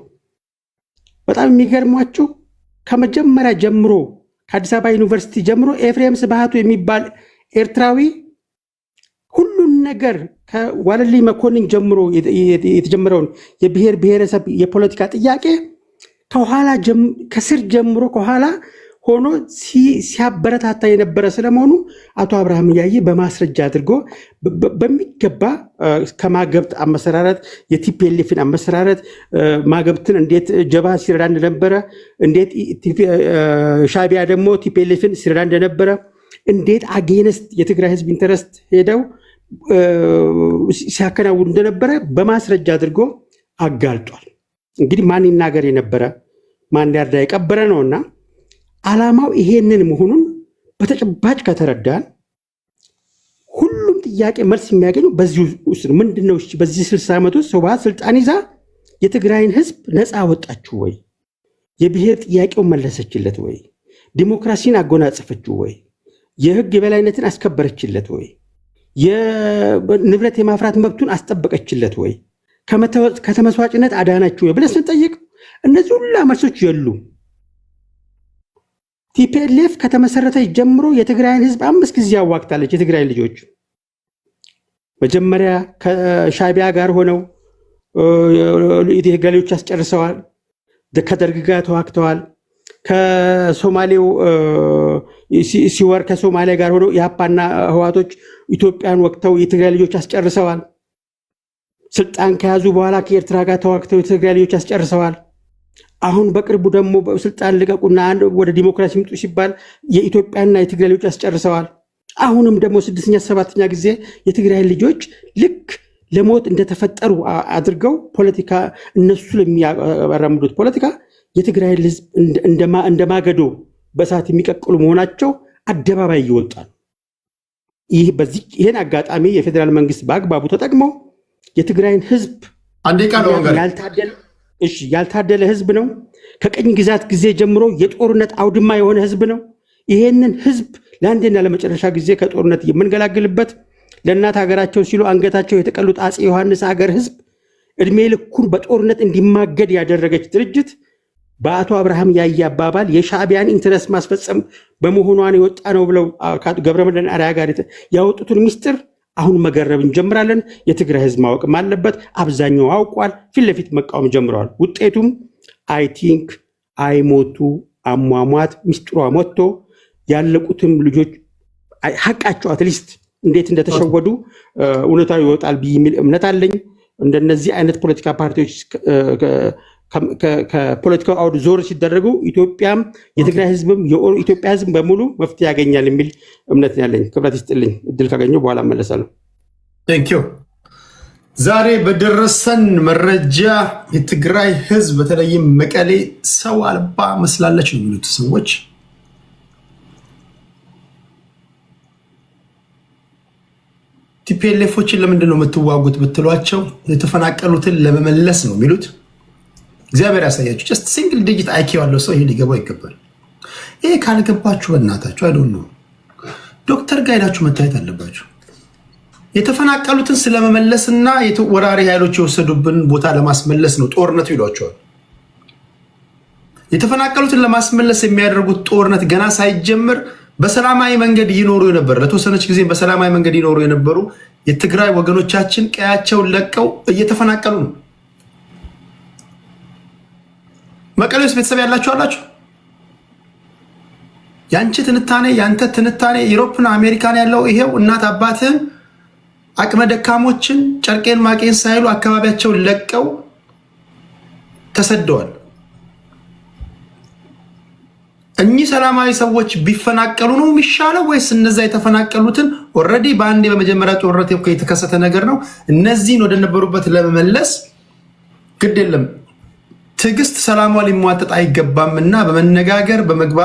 በጣም የሚገርሟቸው ከመጀመሪያ ጀምሮ ከአዲስ አበባ ዩኒቨርሲቲ ጀምሮ ኤፍሬም ስብሃቱ የሚባል ኤርትራዊ ሁሉን ነገር ከዋለልኝ መኮንን ጀምሮ የተጀመረውን የብሔር ብሔረሰብ የፖለቲካ ጥያቄ ከስር ጀምሮ ከኋላ ሆኖ ሲያበረታታ የነበረ ስለመሆኑ አቶ አብርሃም ያየ በማስረጃ አድርጎ በሚገባ ከማገብት አመሰራረት የቲፒኤልኤፍን አመሰራረት ማገብትን እንዴት ጀባ ሲረዳ እንደነበረ እንዴት ሻቢያ ደግሞ ቲፒኤልኤፍን ሲረዳ እንደነበረ እንዴት አጌንስት የትግራይ ህዝብ ኢንተረስት ሄደው ሲያከናውኑ እንደነበረ በማስረጃ አድርጎ አጋልጧል። እንግዲህ ማን ይናገር የነበረ ማን ያርዳ የቀበረ ነውና ዓላማው ይሄንን መሆኑን በተጨባጭ ከተረዳን ሁሉም ጥያቄ መልስ የሚያገኙ በዚህ ውስጥ ነው። ምንድነው በዚህ 60 ዓመት ውስጥ ህወሓት ስልጣን ይዛ የትግራይን ህዝብ ነፃ ወጣችሁ ወይ? የብሔር ጥያቄውን መለሰችለት ወይ? ዲሞክራሲን አጎናጸፈችው ወይ? የህግ የበላይነትን አስከበረችለት ወይ? የንብረት የማፍራት መብቱን አስጠበቀችለት ወይ? ከተመስዋዕትነት አዳናችሁ ወይ ብለን ስንጠይቅ እነዚህ ሁሉ መልሶች የሉም። ቲፒኤልኤፍ ከተመሰረተች ጀምሮ የትግራይን ህዝብ 5 ጊዜ አዋግታለች። የትግራይ ልጆች መጀመሪያ ከሻቢያ ጋር ሆነው የትግራዮች አስጨርሰዋል። ከደርግ ጋር ተዋግተዋል። ከሶማሌው ከሶማሊያ ጋር ሆነው የአፓና ህዋቶች ኢትዮጵያን ወቅተው የትግራይ ልጆች አስጨርሰዋል። ስልጣን ከያዙ በኋላ ከኤርትራ ጋር ተዋግተው የትግራይ ልጆች አስጨርሰዋል። አሁን በቅርቡ ደግሞ ስልጣን ልቀቁና ወደ ዲሞክራሲ ምጡ ሲባል የኢትዮጵያና የትግራይ ልጆች አስጨርሰዋል። አሁንም ደግሞ 6ኛ 7ኛ ጊዜ የትግራይ ልጆች ልክ ለሞት እንደተፈጠሩ አድርገው ፖለቲካ እነሱ ለሚያራምዱት ፖለቲካ የትግራይ ህዝብ እንደማገዶ በሳት የሚቀቅሉ መሆናቸው አደባባይ ይወጣል። ይህን አጋጣሚ የፌዴራል መንግስት በአግባቡ ተጠቅሞ የትግራይን ህዝብ ያልታደለ ህዝብ ነው። ከቀኝ ግዛት ጊዜ ጀምሮ የጦርነት አውድማ የሆነ ህዝብ ነው። ይሄንን ህዝብ ለአንዴና ለመጨረሻ ጊዜ ከጦርነት የምንገላግልበት ለእናት ሀገራቸው ሲሉ አንገታቸው የተቀሉት አፄ ዮሐንስ ሀገር ህዝብ እድሜ ልኩን በጦርነት እንዲማገድ ያደረገች ድርጅት በአቶ አብርሃም ያየ አባባል የሻዕቢያን ኢንተረስት ማስፈጸም በመሆኗን የወጣ ነው ብለው ገብረመድህን አርአያ ጋር ያወጡትን ሚስጥር አሁን መገረብ እንጀምራለን። የትግራይ ህዝብ ማወቅም አለበት። አብዛኛው አውቋል። ፊት ለፊት መቃወም ጀምረዋል። ውጤቱም አይ ቲንክ አይሞቱ አሟሟት ሚስጥሯ ሞቶ ያለቁትም ልጆች ሐቃቸው አትሊስት እንዴት እንደተሸወዱ እውነታው ይወጣል የሚል እምነት አለኝ። እንደነዚህ አይነት ፖለቲካ ፓርቲዎች ከፖለቲካው አውድ ዞር ሲደረጉ ኢትዮጵያም የትግራይ ህዝብም የኢትዮጵያ ህዝብ በሙሉ መፍትሄ ያገኛል የሚል እምነት ያለኝ። ክብረት ይስጥልኝ። እድል ካገኘው በኋላ እመለሳለሁ። ቴንኪው። ዛሬ በደረሰን መረጃ የትግራይ ህዝብ በተለይም መቀሌ ሰው አልባ መስላለች የሚሉት ሰዎች ቲፒኤልኤፎችን ለምንድን ነው የምትዋጉት ብትሏቸው የተፈናቀሉትን ለመመለስ ነው የሚሉት። እግዚአብሔር ያሳያችሁ። ጀስት ሲንግል ዲጂት አይኪው ያለው ሰው ይሄ ሊገባው ይገባል። ይሄ ካልገባችሁ በእናታችሁ አይዶን ነው ዶክተር ጋር ሄዳችሁ መታየት አለባችሁ። የተፈናቀሉትን ስለመመለስና ወራሪ ኃይሎች የወሰዱብን ቦታ ለማስመለስ ነው ጦርነቱ ይሏቸዋል። የተፈናቀሉትን ለማስመለስ የሚያደርጉት ጦርነት ገና ሳይጀምር በሰላማዊ መንገድ ይኖሩ የነበሩ ለተወሰነች ጊዜ በሰላማዊ መንገድ ይኖሩ የነበሩ የትግራይ ወገኖቻችን ቀያቸውን ለቀው እየተፈናቀሉ ነው። መቀሌ ውስጥ ቤተሰብ ያላችሁ አላችሁ? ያንቺ ትንታኔ ያንተ ትንታኔ ዩሮፕና አሜሪካን ያለው ይሄው እናት አባትህን አቅመ ደካሞችን ጨርቄን ማቄን ሳይሉ አካባቢያቸውን ለቀው ተሰደዋል። እኚህ ሰላማዊ ሰዎች ቢፈናቀሉ ነው የሚሻለው ወይስ እነዛ የተፈናቀሉትን ኦልሬዲ በአንዴ በመጀመሪያ ጦርነት የተከሰተ ነገር ነው እነዚህን ወደ ነበሩበት ለመመለስ ግድ የለም ትዕግስት ሰላሟ ሊሟጠጥ አይገባምና በመነጋገር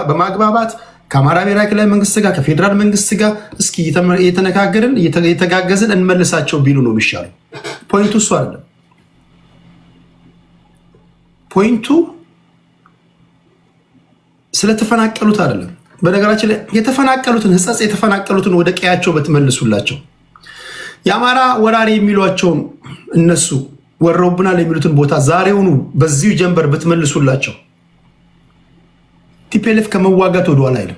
በማግባባት ከአማራ ብሔራዊ ክልላዊ መንግስት ጋር ከፌዴራል መንግስት ጋር እስኪ እየተነጋገርን እየተጋገዝን እንመልሳቸው ቢሉ ነው የሚሻለው። ፖይንቱ እሱ አይደለም። ፖይንቱ ስለተፈናቀሉት አይደለም። በነገራችን ላይ የተፈናቀሉትን ህጸጽ የተፈናቀሉትን ወደ ቀያቸው በትመልሱላቸው የአማራ ወራሪ የሚሏቸውን እነሱ ወረውብናል የሚሉትን ቦታ ዛሬውኑ በዚሁ ጀንበር ብትመልሱላቸው ቲፒኤልኤፍ ከመዋጋት ወደኋላ አይልም።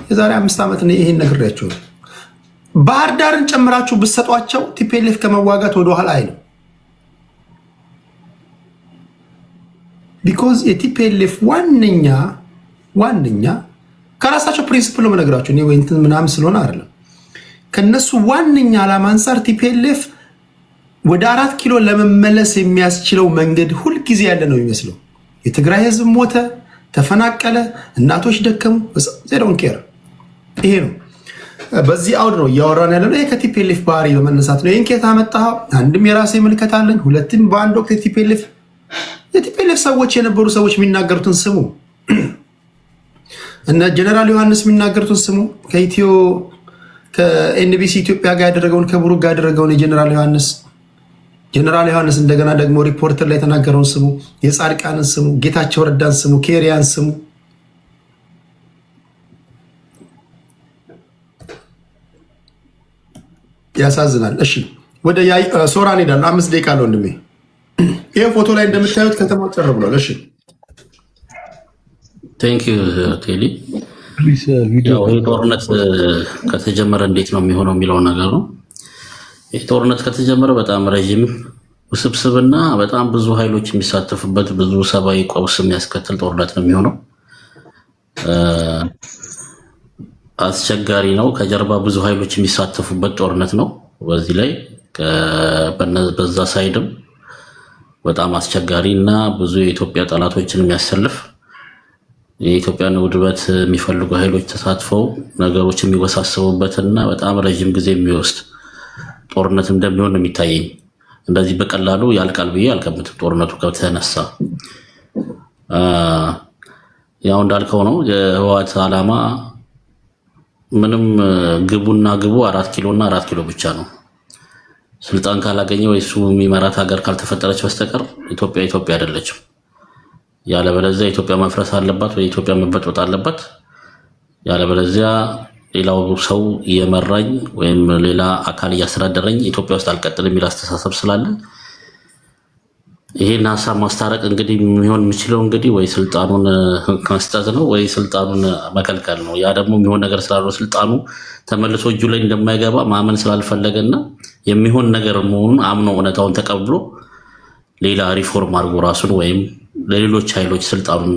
የዛሬ 5 ዓመት ነው ይሄን ነግሬያቸው። ባህር ዳርን ጨምራችሁ ብትሰጧቸው ቲፒኤልኤፍ ከመዋጋት ወደኋላ አይልም። ቢኮዝ የቲፒኤልኤፍ ዋነኛ ከራሳቸው ፕሪንሲፕል ነው የምነግራችሁ እኔ ወይ እንትን ምናምን ስለሆነ አይደለም። ከነሱ ዋነኛ ዓላማ አንፃር ቲፒኤልኤፍ ወደ 4 ኪሎ ለመመለስ የሚያስችለው መንገድ ሁልጊዜ ያለ ነው የሚመስለው። የትግራይ ህዝብ ሞተ፣ ተፈናቀለ፣ እናቶች ደከሙ፣ ዜሮን ኬር። ይሄ ነው በዚህ አውድ ነው እያወራን ያለ ነው። ይሄ ከቲፒኤልኤፍ ባህሪ በመነሳት ነው። ይህን ኬታ መጣኸው? አንድም የራሴ ምልከት አለኝ፣ ሁለትም በአንድ ወቅት የቲፒኤልኤፍ ሰዎች የነበሩ ሰዎች የሚናገሩትን ስሙ። እነ ጀነራል ዮሐንስ የሚናገሩትን ስሙ። ከኤንቢሲ ኢትዮጵያ ጋር ያደረገውን ከብሩክ ጋር ያደረገውን የጀነራል ዮሐንስ እንደገና ደግሞ ሪፖርተር ላይ የተናገረውን ስሙ። የጻድቃንን ስሙ፣ ጌታቸው ረዳን ስሙ፣ ኬሪያን ስሙ። ያሳዝናል። እሺ ወደ ሶራን ሄዳለሁ። 5 ደቂቃ አለ ወንድሜ። ይሄ ፎቶ ላይ እንደምታዩት ከተማው ጭር ብሏል። እሺ ቴንክ ዩ ቴሊ። ይህ ጦርነት ከተጀመረ እንዴት ነው የሚሆነው የሚለው ነገር ነው። ይህ ጦርነት ከተጀመረ በጣም ረዥም ውስብስብና በጣም ብዙ ኃይሎች የሚሳተፉበት ብዙ ሰብአዊ ቀውስ የሚያስከትል ጦርነት ነው የሚሆነው። አስቸጋሪ ነው። ከጀርባ ብዙ ኃይሎች የሚሳተፉበት ጦርነት ነው። በዚህ ላይ በዛ ሳይድም በጣም አስቸጋሪ እና ብዙ የኢትዮጵያ ጠላቶችን የሚያሰልፍ የኢትዮጵያን ውድበት የሚፈልጉ ኃይሎች ተሳትፈው ነገሮች የሚወሳሰቡበትና በጣም ረዥም ጊዜ የሚወስድ ጦርነት እንደሚሆን ነው የሚታየኝ። እንደዚህ በቀላሉ ያልቃል ብዬ አልገምትም። ጦርነቱ ከተነሳ ያው እንዳልከው ነው። የህወሓት ዓላማ ምንም ግቡ 4 ኪሎ እና 4 ኪሎ ብቻ ነው። ስልጣን ካላገኘ ወይ እሱ የሚመራት ሀገር ካልተፈጠረች በስተቀር ኢትዮጵያ አይደለችም። ያለበለዚያ ኢትዮጵያ መፍረስ አለባት ወይ ኢትዮጵያ መበጥበጥ አለባት። ያለበለዚያ ሌላው ሰው እየመራኝ ወይም ሌላ አካል እያስተዳደረኝ ኢትዮጵያ ውስጥ አልቀጥልም የሚል አስተሳሰብ ስላለ ይሄን ሀሳብ ማስታረቅ እንግዲህ የሚሆን የሚችለው እንግዲህ ወይ ስልጣኑን መስጠት ነው ወይ ስልጣኑን መከልከል ነው። ያ ደግሞ የሚሆን ነገር ስላልሆነ ስልጣኑ ተመልሶ እጁ ላይ እንደማይገባ ማመን ስላልፈለገና የሚሆን ነገር መሆኑን አምኖ እውነታውን ተቀብሎ ሌላ ሪፎርም አድርጎ ራሱን ወይም ለሌሎች ኃይሎች ስልጣኑን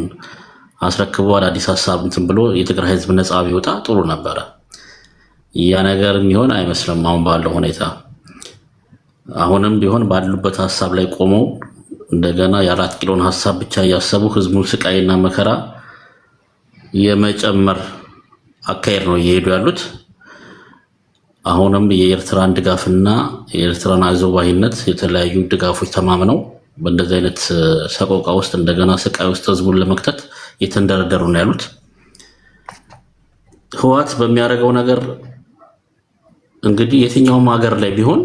አስረክቦ አዳዲስ ሀሳብ እንትን ብሎ የትግራይ ህዝብ ነፃ ቢወጣ ጥሩ ነበረ። ያ ነገር የሚሆን አይመስልም አሁን ባለው ሁኔታ። አሁንም ቢሆን ባሉበት ሀሳብ ላይ ቆመው እንደገና የ4 ኪሎን ሀሳብ ብቻ እያሰቡ ህዝቡን ስቃይና መከራ የመጨመር አካሄድ ነው እየሄዱ ያሉት። አሁንም የኤርትራን ድጋፍና የኤርትራን አዘዋሂነት የተለያዩ ድጋፎች ተማምነው በእንደዚህ አይነት ሰቆቃ ውስጥ እንደገና ስቃይ ውስጥ ህዝቡን ለመክተት የተንደረደሩ ነው ያሉት። ህወሓት በሚያደርገው ነገር እንግዲህ የትኛውም ሀገር ላይ ቢሆን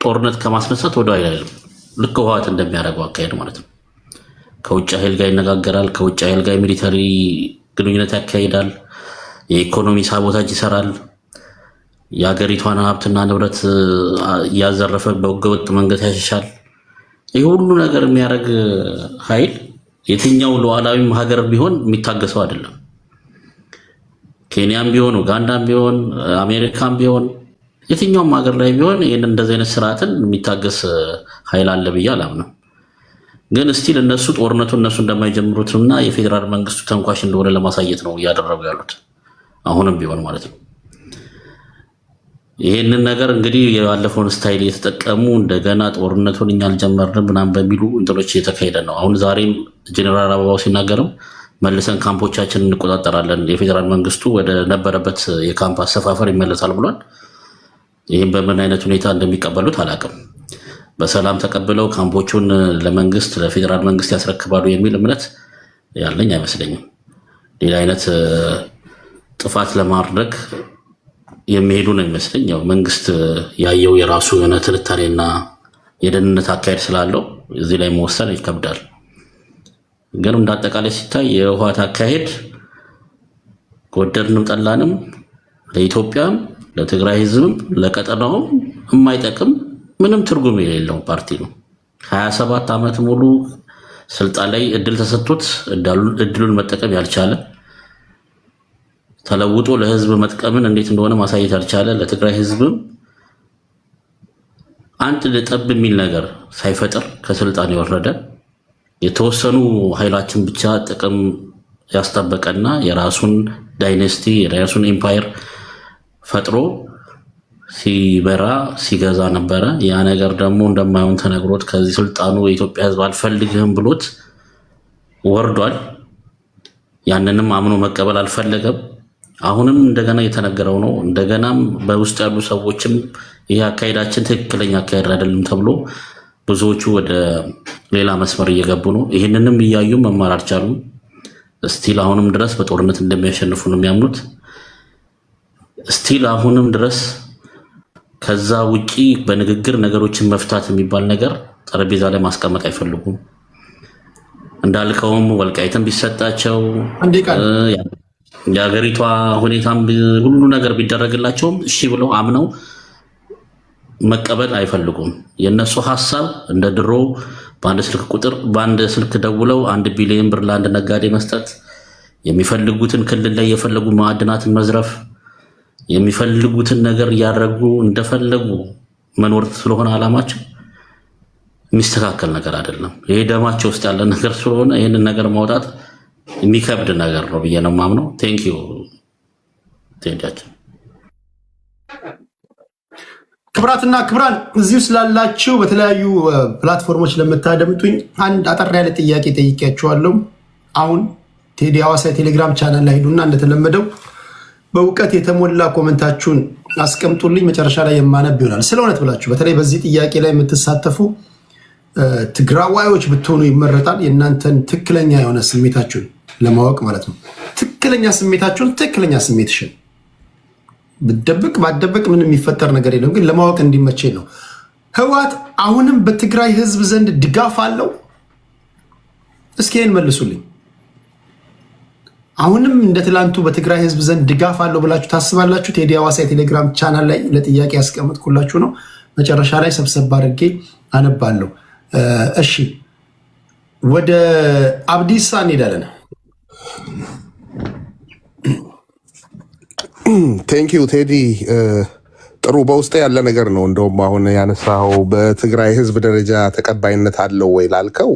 ጦርነት ከማስነሳት ወደ አይልም። ልክ ህወሓት እንደሚያደርገው አካሄድ ማለት ነው። ከውጭ ኃይል ጋር ይነጋገራል፣ ከውጭ ኃይል ጋር ሚሊተሪ ግንኙነት ያካሂዳል፣ የኢኮኖሚ ሳቦታጅ ይሰራል። የሀገሪቷን ሀብትና ንብረት እያዘረፈ በህገወጥ መንገድ ያሸሻል። ይህ ሁሉ ነገር የሚያደርግ ኃይል የትኛው ሉዓላዊም ሀገር ቢሆን የሚታገሰው አይደለም። ኬንያም ቢሆን ኡጋንዳም ቢሆን አሜሪካም ቢሆን የትኛውም ሀገር ላይ ቢሆን ይህን እንደዚህ አይነት ስርዓትን የሚታገስ ኃይል አለ ብዬ አላምንም። ግን እስቲል እነሱ ጦርነቱ እነሱ እንደማይጀምሩትና የፌዴራል መንግስቱ ተንኳሽ እንደሆነ ለማሳየት ነው እያደረጉ ያሉት አሁንም ቢሆን ማለት ነው። ይህንን ነገር እንግዲህ ያለፈውን ስታይል እየተጠቀሙ እንደገና ጦርነቱን እኛ አልጀመርንም ምናምን በሚሉ እንትኖች እየተካሄደ ነው። አሁን ዛሬም ጀኔራል አበባው ሲናገርም መልሰን ካምፖቻችን እንቆጣጠራለን፣ የፌዴራል መንግስቱ ወደ ነበረበት የካምፕ አሰፋፈር ይመለሳል ብሏል። ይህም በምን አይነት ሁኔታ እንደሚቀበሉት አላውቅም። በሰላም ተቀብለው ካምፖቹን ለመንግስት ለፌዴራል መንግስት ያስረክባሉ የሚል እምነት ያለኝ አይመስለኝም። ሌላ አይነት ጥፋት ለማድረግ የሚሄዱ ነው የሚመስለኝ። ያው መንግስት ያየው የራሱ የሆነ ትንታኔና የደህንነት አካሄድ ስላለው እዚህ ላይ መወሰን ይከብዳል። ግን እንዳጠቃላይ ሲታይ የህወሓት አካሄድ ወደድንም ጠላንም ለኢትዮጵያም ለትግራይ ህዝብም ለቀጠናውም የማይጠቅም ምንም ትርጉም የሌለው ፓርቲ ነው። 27 ዓመት ሙሉ ስልጣን ላይ እድል ተሰጥቶት እድሉን መጠቀም ያልቻለ ተለውጦ ለህዝብ መጥቀምን እንዴት እንደሆነ ማሳየት ያልቻለ ለትግራይ ህዝብም አንድ ለጠብ የሚል ነገር ሳይፈጥር ከስልጣን የወረደ የተወሰኑ ኃይላችን ብቻ ጥቅም ያስጠበቀና የራሱን ዳይኔስቲ የራሱን ኤምፓየር ፈጥሮ ሲበራ ሲገዛ ነበረ። ያ ነገር ደግሞ እንደማይሆን ተነግሮት ከዚህ ስልጣኑ የኢትዮጵያ ህዝብ አልፈልግህም ብሎት ወርዷል። ያንንም አምኖ መቀበል አልፈለገም። አሁንም እንደገና እየተነገረው ነው። እንደገናም በውስጥ ያሉ ሰዎችም ይህ አካሄዳችን ትክክለኛ አካሄድ አይደለም ተብሎ ብዙዎቹ ወደ ሌላ መስመር እየገቡ ነው። ይህንንም እያዩ መማር አልቻሉም። ስቲል አሁንም ድረስ በጦርነት እንደሚያሸንፉ ነው የሚያምኑት። ስቲል አሁንም ድረስ ከዛ ውጪ በንግግር ነገሮችን መፍታት የሚባል ነገር ጠረጴዛ ላይ ማስቀመጥ አይፈልጉም። እንዳልከውም ወልቃይትም ቢሰጣቸው የሀገሪቷ ሁኔታም ሁሉ ነገር ቢደረግላቸውም እሺ ብለው አምነው መቀበል አይፈልጉም። የነሱ ሀሳብ እንደ ድሮ በአንድ ስልክ ደውለው 1 ቢሊዮን ብር ለአንድ ነጋዴ መስጠት፣ የሚፈልጉትን ክልል ላይ የፈለጉ ማዕድናትን መዝረፍ፣ የሚፈልጉትን ነገር እያደረጉ እንደፈለጉ መኖር ስለሆነ አላማቸው የሚስተካከል ነገር አይደለም። ይሄ ደማቸው ውስጥ ያለ ነገር ስለሆነ ይህንን ነገር ማውጣት የሚከብድ ነገር ነው ብዬ ነው የማምነው። ቴንክ ዩ ቴንኪያችን። ክብራትና ክብራን እዚሁ ስላላችሁ በተለያዩ ፕላትፎርሞች ለምታደምጡኝ አንድ አጠር ያለ ጥያቄ ጠይቄያችኋለሁ። አሁን ቴዲ ሐዋሳ የቴሌግራም ቻናል ላይ ሄዱና እንደተለመደው በእውቀት የተሞላ ኮመንታችሁን አስቀምጡልኝ። መጨረሻ ላይ የማነብ ይሆናል። ስለ እውነት ብላችሁ በተለይ በዚህ ጥያቄ ላይ የምትሳተፉ ትግራዋዮች ብትሆኑ ይመረጣል። የእናንተን ትክክለኛ የሆነ ስሜታችሁን ለማወቅ ማለት ነው። ትክክለኛ ስሜታችሁን፣ ትክክለኛ ስሜትሽን ብደብቅ ባደብቅ ምንም የሚፈጠር ነገር የለም፣ ግን ለማወቅ እንዲመቸኝ ነው። ህወሓት አሁንም በትግራይ ህዝብ ዘንድ ድጋፍ አለው? እስኪ ይህን መልሱልኝ። አሁንም እንደ ትላንቱ በትግራይ ህዝብ ዘንድ ድጋፍ አለው ብላችሁ ታስባላችሁ? ቴዲ ሐዋሳ የቴሌግራም ቻናል ላይ ለጥያቄ ያስቀምጥኩላችሁ ነው። መጨረሻ ላይ ሰብሰብ አድርጌ አነባለሁ። እሺ ወደ አብዲሳ እንሄዳለን። ቴንኪው ቴዲ። ጥሩ በውስጥ ያለ ነገር ነው። እንደውም አሁን ያነሳው በትግራይ ህዝብ ደረጃ ተቀባይነት አለው ወይ ላልከው፣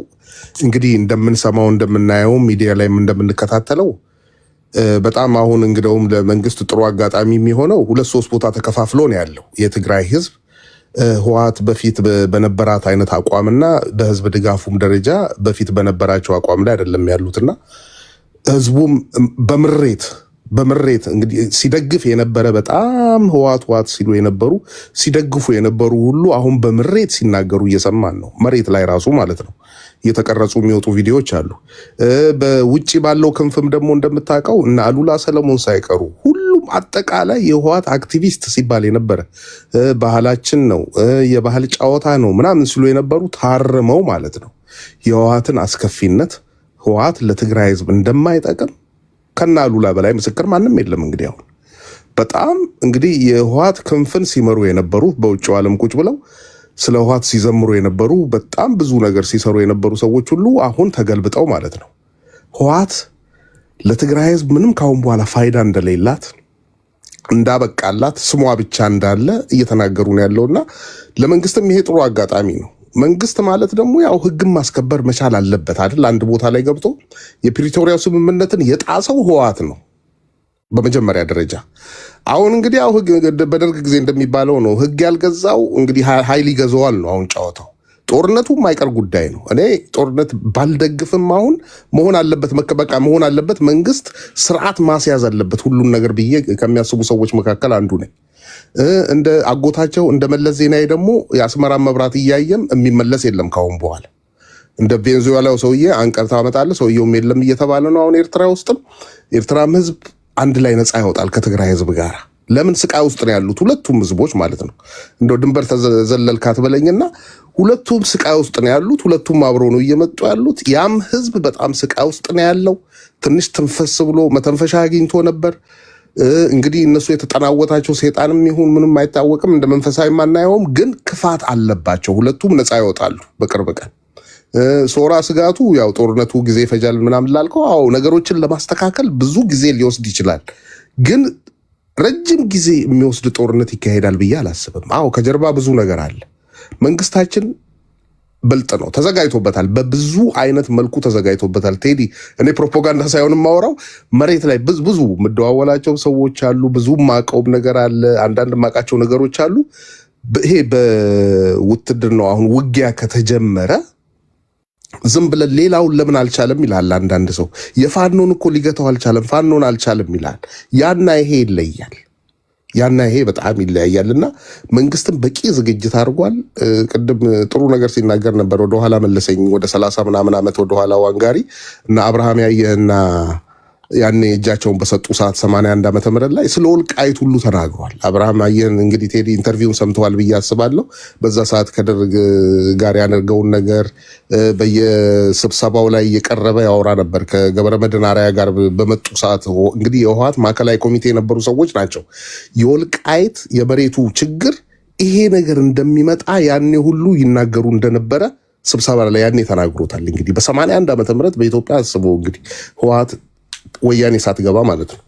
እንግዲህ እንደምንሰማው እንደምናየው ሚዲያ ላይም እንደምንከታተለው በጣም አሁን እንግዲያውም ለመንግስት ጥሩ አጋጣሚ የሚሆነው 2-3 ቦታ ተከፋፍሎ ነው ያለው የትግራይ ህዝብ። ህወሓት በፊት በነበራት አይነት አቋምና በህዝብ ድጋፉም ደረጃ በፊት በነበራቸው አቋም ላይ አይደለም ያሉትና ህዝቡም በምሬት እንግዲህ ሲደግፍ የነበረ በጣም ህወሓት ሲሉ የነበሩ ሲደግፉ የነበሩ ሁሉ አሁን በምሬት ሲናገሩ እየሰማን ነው። መሬት ላይ ራሱ ማለት ነው እየተቀረጹ የሚወጡ ቪዲዮዎች አሉ። በውጭ ባለው ክንፍም ደግሞ እንደምታውቀው እና አሉላ ሰለሞን ሳይቀሩ ሁሉም አጠቃላይ የህወሓት አክቲቪስት ሲባል የነበረ ባህላችን ነው የባህል ጨዋታ ነው ምናምን ሲሉ የነበሩ ታርመው ማለት ነው የህወሓትን አስከፊነት ህወሓት ለትግራይ ህዝብ እንደማይጠቅም ከና አሉላ በላይ ምስክር ማንም የለም። እንግዲህ አሁን በጣም እንግዲህ የህወሓት ክንፍን ሲመሩ የነበሩ በውጭው ዓለም ቁጭ ብለው ስለ ህወሓት ሲዘምሩ የነበሩ በጣም ብዙ ነገር ሲሰሩ የነበሩ ሰዎች ሁሉ አሁን ተገልብጠው ማለት ነው ህወሓት ለትግራይ ህዝብ ምንም ካሁን በኋላ ፋይዳ እንደሌላት እንዳበቃላት ስሟ ብቻ እንዳለ እየተናገሩ ነው ያለውና ለመንግስትም ይሄ ጥሩ አጋጣሚ ነው። መንግስት ማለት ደግሞ ያው ህግን ማስከበር መቻል አለበት አይደል? አንድ ቦታ ላይ ገብቶ የፕሪቶሪያው ስምምነትን የጣሰው ህወሓት ነው በመጀመሪያ ደረጃ። አሁን እንግዲህ ያው ህግ በደርግ ጊዜ እንደሚባለው ነው ህግ ያልገዛው እንግዲህ ኃይል ይገዛዋል ነው አሁን ጨዋታው። ጦርነቱ የማይቀር ጉዳይ ነው። እኔ ጦርነት ባልደግፍም አሁን መሆን አለበት በቃ መሆን አለበት። መንግስት ስርዓት ማስያዝ አለበት ሁሉን ነገር ብዬ ከሚያስቡ ሰዎች መካከል አንዱ ነኝ። እንደ አጎታቸው እንደ መለስ ዜናዊ ደግሞ የአስመራ መብራት እያየም የሚመለስ የለም ካሁን በኋላ። እንደ ቬንዙዌላው ሰውዬ አንቀርታ አመጣለ ሰውየውም የለም እየተባለ ነው አሁን ኤርትራ ውስጥም። ኤርትራም ህዝብ አንድ ላይ ነፃ ያወጣል ከትግራይ ህዝብ ጋር። ለምን ስቃይ ውስጥ ነው ያሉት ሁለቱም ህዝቦች ማለት ነው። እንደው ድንበር ተዘለልካት በለኝና ሁለቱም ስቃይ ውስጥ ነው ያሉት። ሁለቱም አብረው ነው እየመጡ ያሉት። ያም ህዝብ በጣም ስቃይ ውስጥ ነው ያለው። ትንሽ ትንፈስ ብሎ መተንፈሻ አግኝቶ ነበር። እንግዲህ እነሱ የተጠናወታቸው ሰይጣንም ይሁን ምንም አይታወቅም፣ እንደ መንፈሳዊ ማናየውም፣ ግን ክፋት አለባቸው። ሁለቱም ነፃ ይወጣሉ በቅርብ ቀን። ሶራ ስጋቱ ያው ጦርነቱ ጊዜ ይፈጃል ምናምን ላልከው፣ አዎ ነገሮችን ለማስተካከል ብዙ ጊዜ ሊወስድ ይችላል፣ ግን ረጅም ጊዜ የሚወስድ ጦርነት ይካሄዳል ብዬ አላስብም። አዎ ከጀርባ ብዙ ነገር አለ። መንግስታችን ብልጥ ነው፣ ተዘጋጅቶበታል። በብዙ አይነት መልኩ ተዘጋጅቶበታል። ቴዲ እኔ ፕሮፓጋንዳ ሳይሆን የማወራው መሬት ላይ ብዙ የምደዋወላቸው ሰዎች አሉ። ብዙ ማቀውም ነገር አለ። አንዳንድ ማቃቸው ነገሮች አሉ። ይሄ በውትድርናው አሁን ውጊያ ከተጀመረ ዝም ብለን ሌላውን ለምን አልቻለም ይላል አንዳንድ ሰው። የፋኖን እኮ ሊገታው አልቻለም፣ ፋኖን አልቻለም ይላል። ያና ይሄ ይለያል። ያና ይሄ በጣም ይለያያልና መንግስትም በቂ ዝግጅት አድርጓል። ቅድም ጥሩ ነገር ሲናገር ነበር። ወደኋላ መለሰኝ ወደ 30 ምናምን ዓመት ወደኋላ ዋንጋሪ እና አብርሃም ያየህና ያኔ እጃቸውን በሰጡ ሰዓት 81 ዓመተ ምህረት ላይ ስለ ወልቃይት ሁሉ ተናግሯል። አብርሃም ያየህን እንግዲህ ቴዲ ኢንተርቪውን ሰምተዋል ብዬ አስባለሁ። በዛ ሰዓት ከደርግ ጋር ያደርገውን ነገር በየስብሰባው ላይ የቀረበ ያወራ ነበር። ከገብረመድህን አርአያ ጋር በመጡ ሰዓት እንግዲህ የህወሓት ማዕከላዊ ኮሚቴ የነበሩ ሰዎች ናቸው። የወልቃይት የመሬቱ ችግር ይሄ ነገር እንደሚመጣ ያኔ ሁሉ ይናገሩ እንደነበረ ስብሰባ ላይ ያኔ ተናግሮታል። እንግዲህ በ81 ዓመተ ምህረት በኢትዮጵያ አስበው እንግዲህ ህወሓት ወያኔ ሳትገባ ማለት ነው።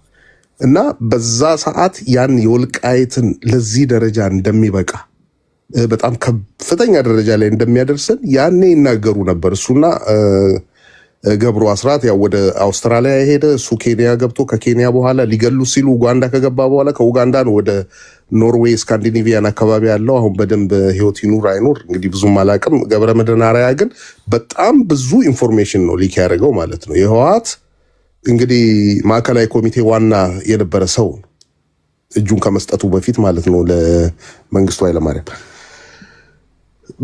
እና በዛ ሰዓት ያን የወልቃይትን ለዚህ ደረጃ እንደሚበቃ በጣም ከፍተኛ ደረጃ ላይ እንደሚያደርሰን ያኔ ይናገሩ ነበር። እሱና ገብሩ አስራት ያው ወደ አውስትራሊያ የሄደ እሱ ኬንያ ገብቶ ከኬንያ በኋላ ሊገሉ ሲሉ ኡጋንዳ ከገባ በኋላ ከኡጋንዳ ነው ወደ ኖርዌይ ስካንዲኔቪያን አካባቢ ያለው። አሁን በደንብ ህይወት ይኑር አይኑር እንግዲህ ብዙም አላቅም። ገብረመድህን አርአያ ግን በጣም ብዙ ኢንፎርሜሽን ነው ሊክ ያደርገው ማለት ነው። የህወሓት እንግዲህ ማዕከላዊ ኮሚቴ ዋና የነበረ ሰው እጁን ከመስጠቱ በፊት ማለት ነው ለመንግስቱ ኃይለማርያም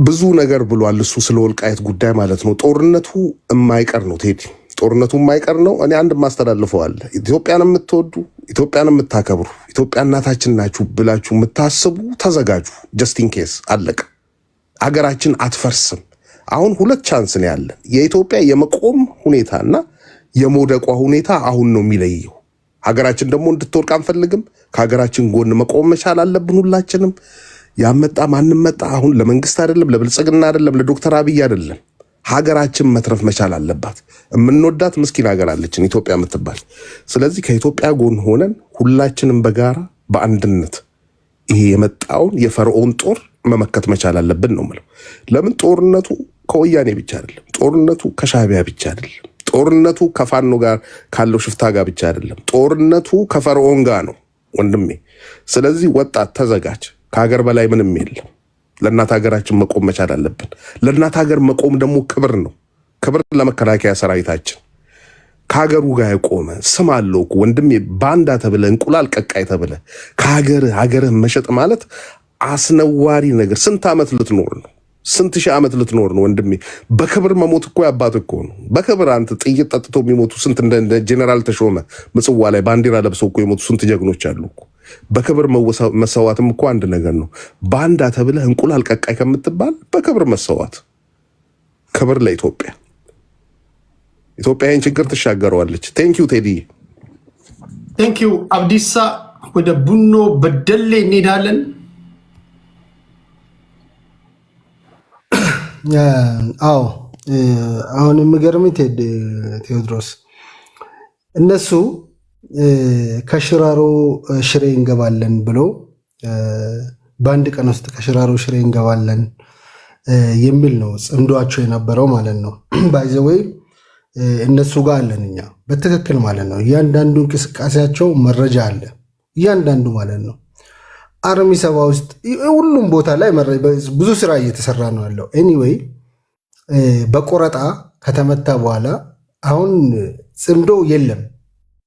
ብዙ ነገር ብሏል። እሱ ስለ ወልቃይት ጉዳይ ማለት ነው። ጦርነቱ የማይቀር ነው ቴዲ፣ ጦርነቱ የማይቀር ነው። እኔ አንድ ማስተላልፈዋል። ኢትዮጵያን የምትወዱ ኢትዮጵያን የምታከብሩ ኢትዮጵያ እናታችን ናችሁ ብላችሁ የምታስቡ ተዘጋጁ። ጀስቲን ኬስ አለቀ። አገራችን አትፈርስም። አሁን ሁለት ቻንስ ነው ያለን። የኢትዮጵያ የመቆም ሁኔታና የመውደቋ ሁኔታ አሁን ነው የሚለየው። ሀገራችን ደግሞ እንድትወድቅ አንፈልግም። ከሀገራችን ጎን መቆም መቻል አለብን ሁላችንም። ያመጣ ማንም መጣ አሁን ለመንግስት አይደለም፣ ለብልጽግና አይደለም፣ ለዶክተር አብይ አይደለም። ሀገራችን መትረፍ መቻል አለባት። የምንወዳት ምስኪን ሀገር አለችን ኢትዮጵያ የምትባል። ስለዚህ ከኢትዮጵያ ጎን ሆነን ሁላችንም በጋራ በአንድነት ይሄ የመጣውን የፈርዖን ጦር መመከት መቻል አለብን ነው የምለው። ለምን ጦርነቱ ከወያኔ ብቻ አይደለም፣ ጦርነቱ ከሻዕቢያ ብቻ አይደለም፣ ጦርነቱ ከፋኖ ጋር ካለው ሽፍታ ጋር ብቻ አይደለም፣ ጦርነቱ ከፈርዖን ጋር ነው ወንድሜ። ስለዚህ ወጣት ተዘጋጅ። ከሀገር በላይ ምንም የለም። ለእናት ሀገራችን መቆም መቻል አለብን። ለእናት ሀገር መቆም ደግሞ ክብር ነው። ክብር ለመከላከያ ሰራዊታችን። ከሀገሩ ጋር የቆመ ስም አለው እኮ ወንድሜ። ባንዳ ተብለ እንቁላል ቀቃይ ተብለ ሀገርህ መሸጥ ማለት አስነዋሪ ነገር። ስንት ዓመት ልትኖር ነው? ስንት ሺህ ዓመት ልትኖር ነው ወንድሜ? በክብር መሞት እኮ ያባት እኮ ነው። በክብር አንተ ጥይት ጠጥቶ የሚሞቱ ስንት እንደ ጄኔራል ተሾመ ምጽዋ ላይ ባንዲራ ለብሰው እኮ የሞቱ ስንት ጀግኖች አሉ እኮ። በክብር መሰዋትም እኮ አንድ ነገር ነው። ባንዳ ተብለህ እንቁላል ቀቃይ ከምትባል በክብር መሰዋት። ክብር ለኢትዮጵያ። ኢትዮጵያ ይህን ችግር ትሻገረዋለች። ቴንኪዩ ቴዲ። ቴንኪዩ አብዲሳ። ወደ ቡኖ በደሌ እንሄዳለን። አዎ አሁን የሚገርም ቴዎድሮስ እነሱ ከሽራሮ ሽሬ እንገባለን ብሎ በአንድ ቀን ውስጥ ከሽራሮ ሽሬ እንገባለን የሚል ነው ጽምዷቸው የነበረው ማለት ነው። ባይዘወይ እነሱ ጋር አለን እኛ በትክክል ማለት ነው። እያንዳንዱ እንቅስቃሴያቸው መረጃ አለ፣ እያንዳንዱ ማለት ነው። አርሚ ሰባ ውስጥ ሁሉም ቦታ ላይ ብዙ ስራ እየተሰራ ነው ያለው። ኤኒዌይ በቆረጣ ከተመታ በኋላ አሁን ጽምዶ የለም።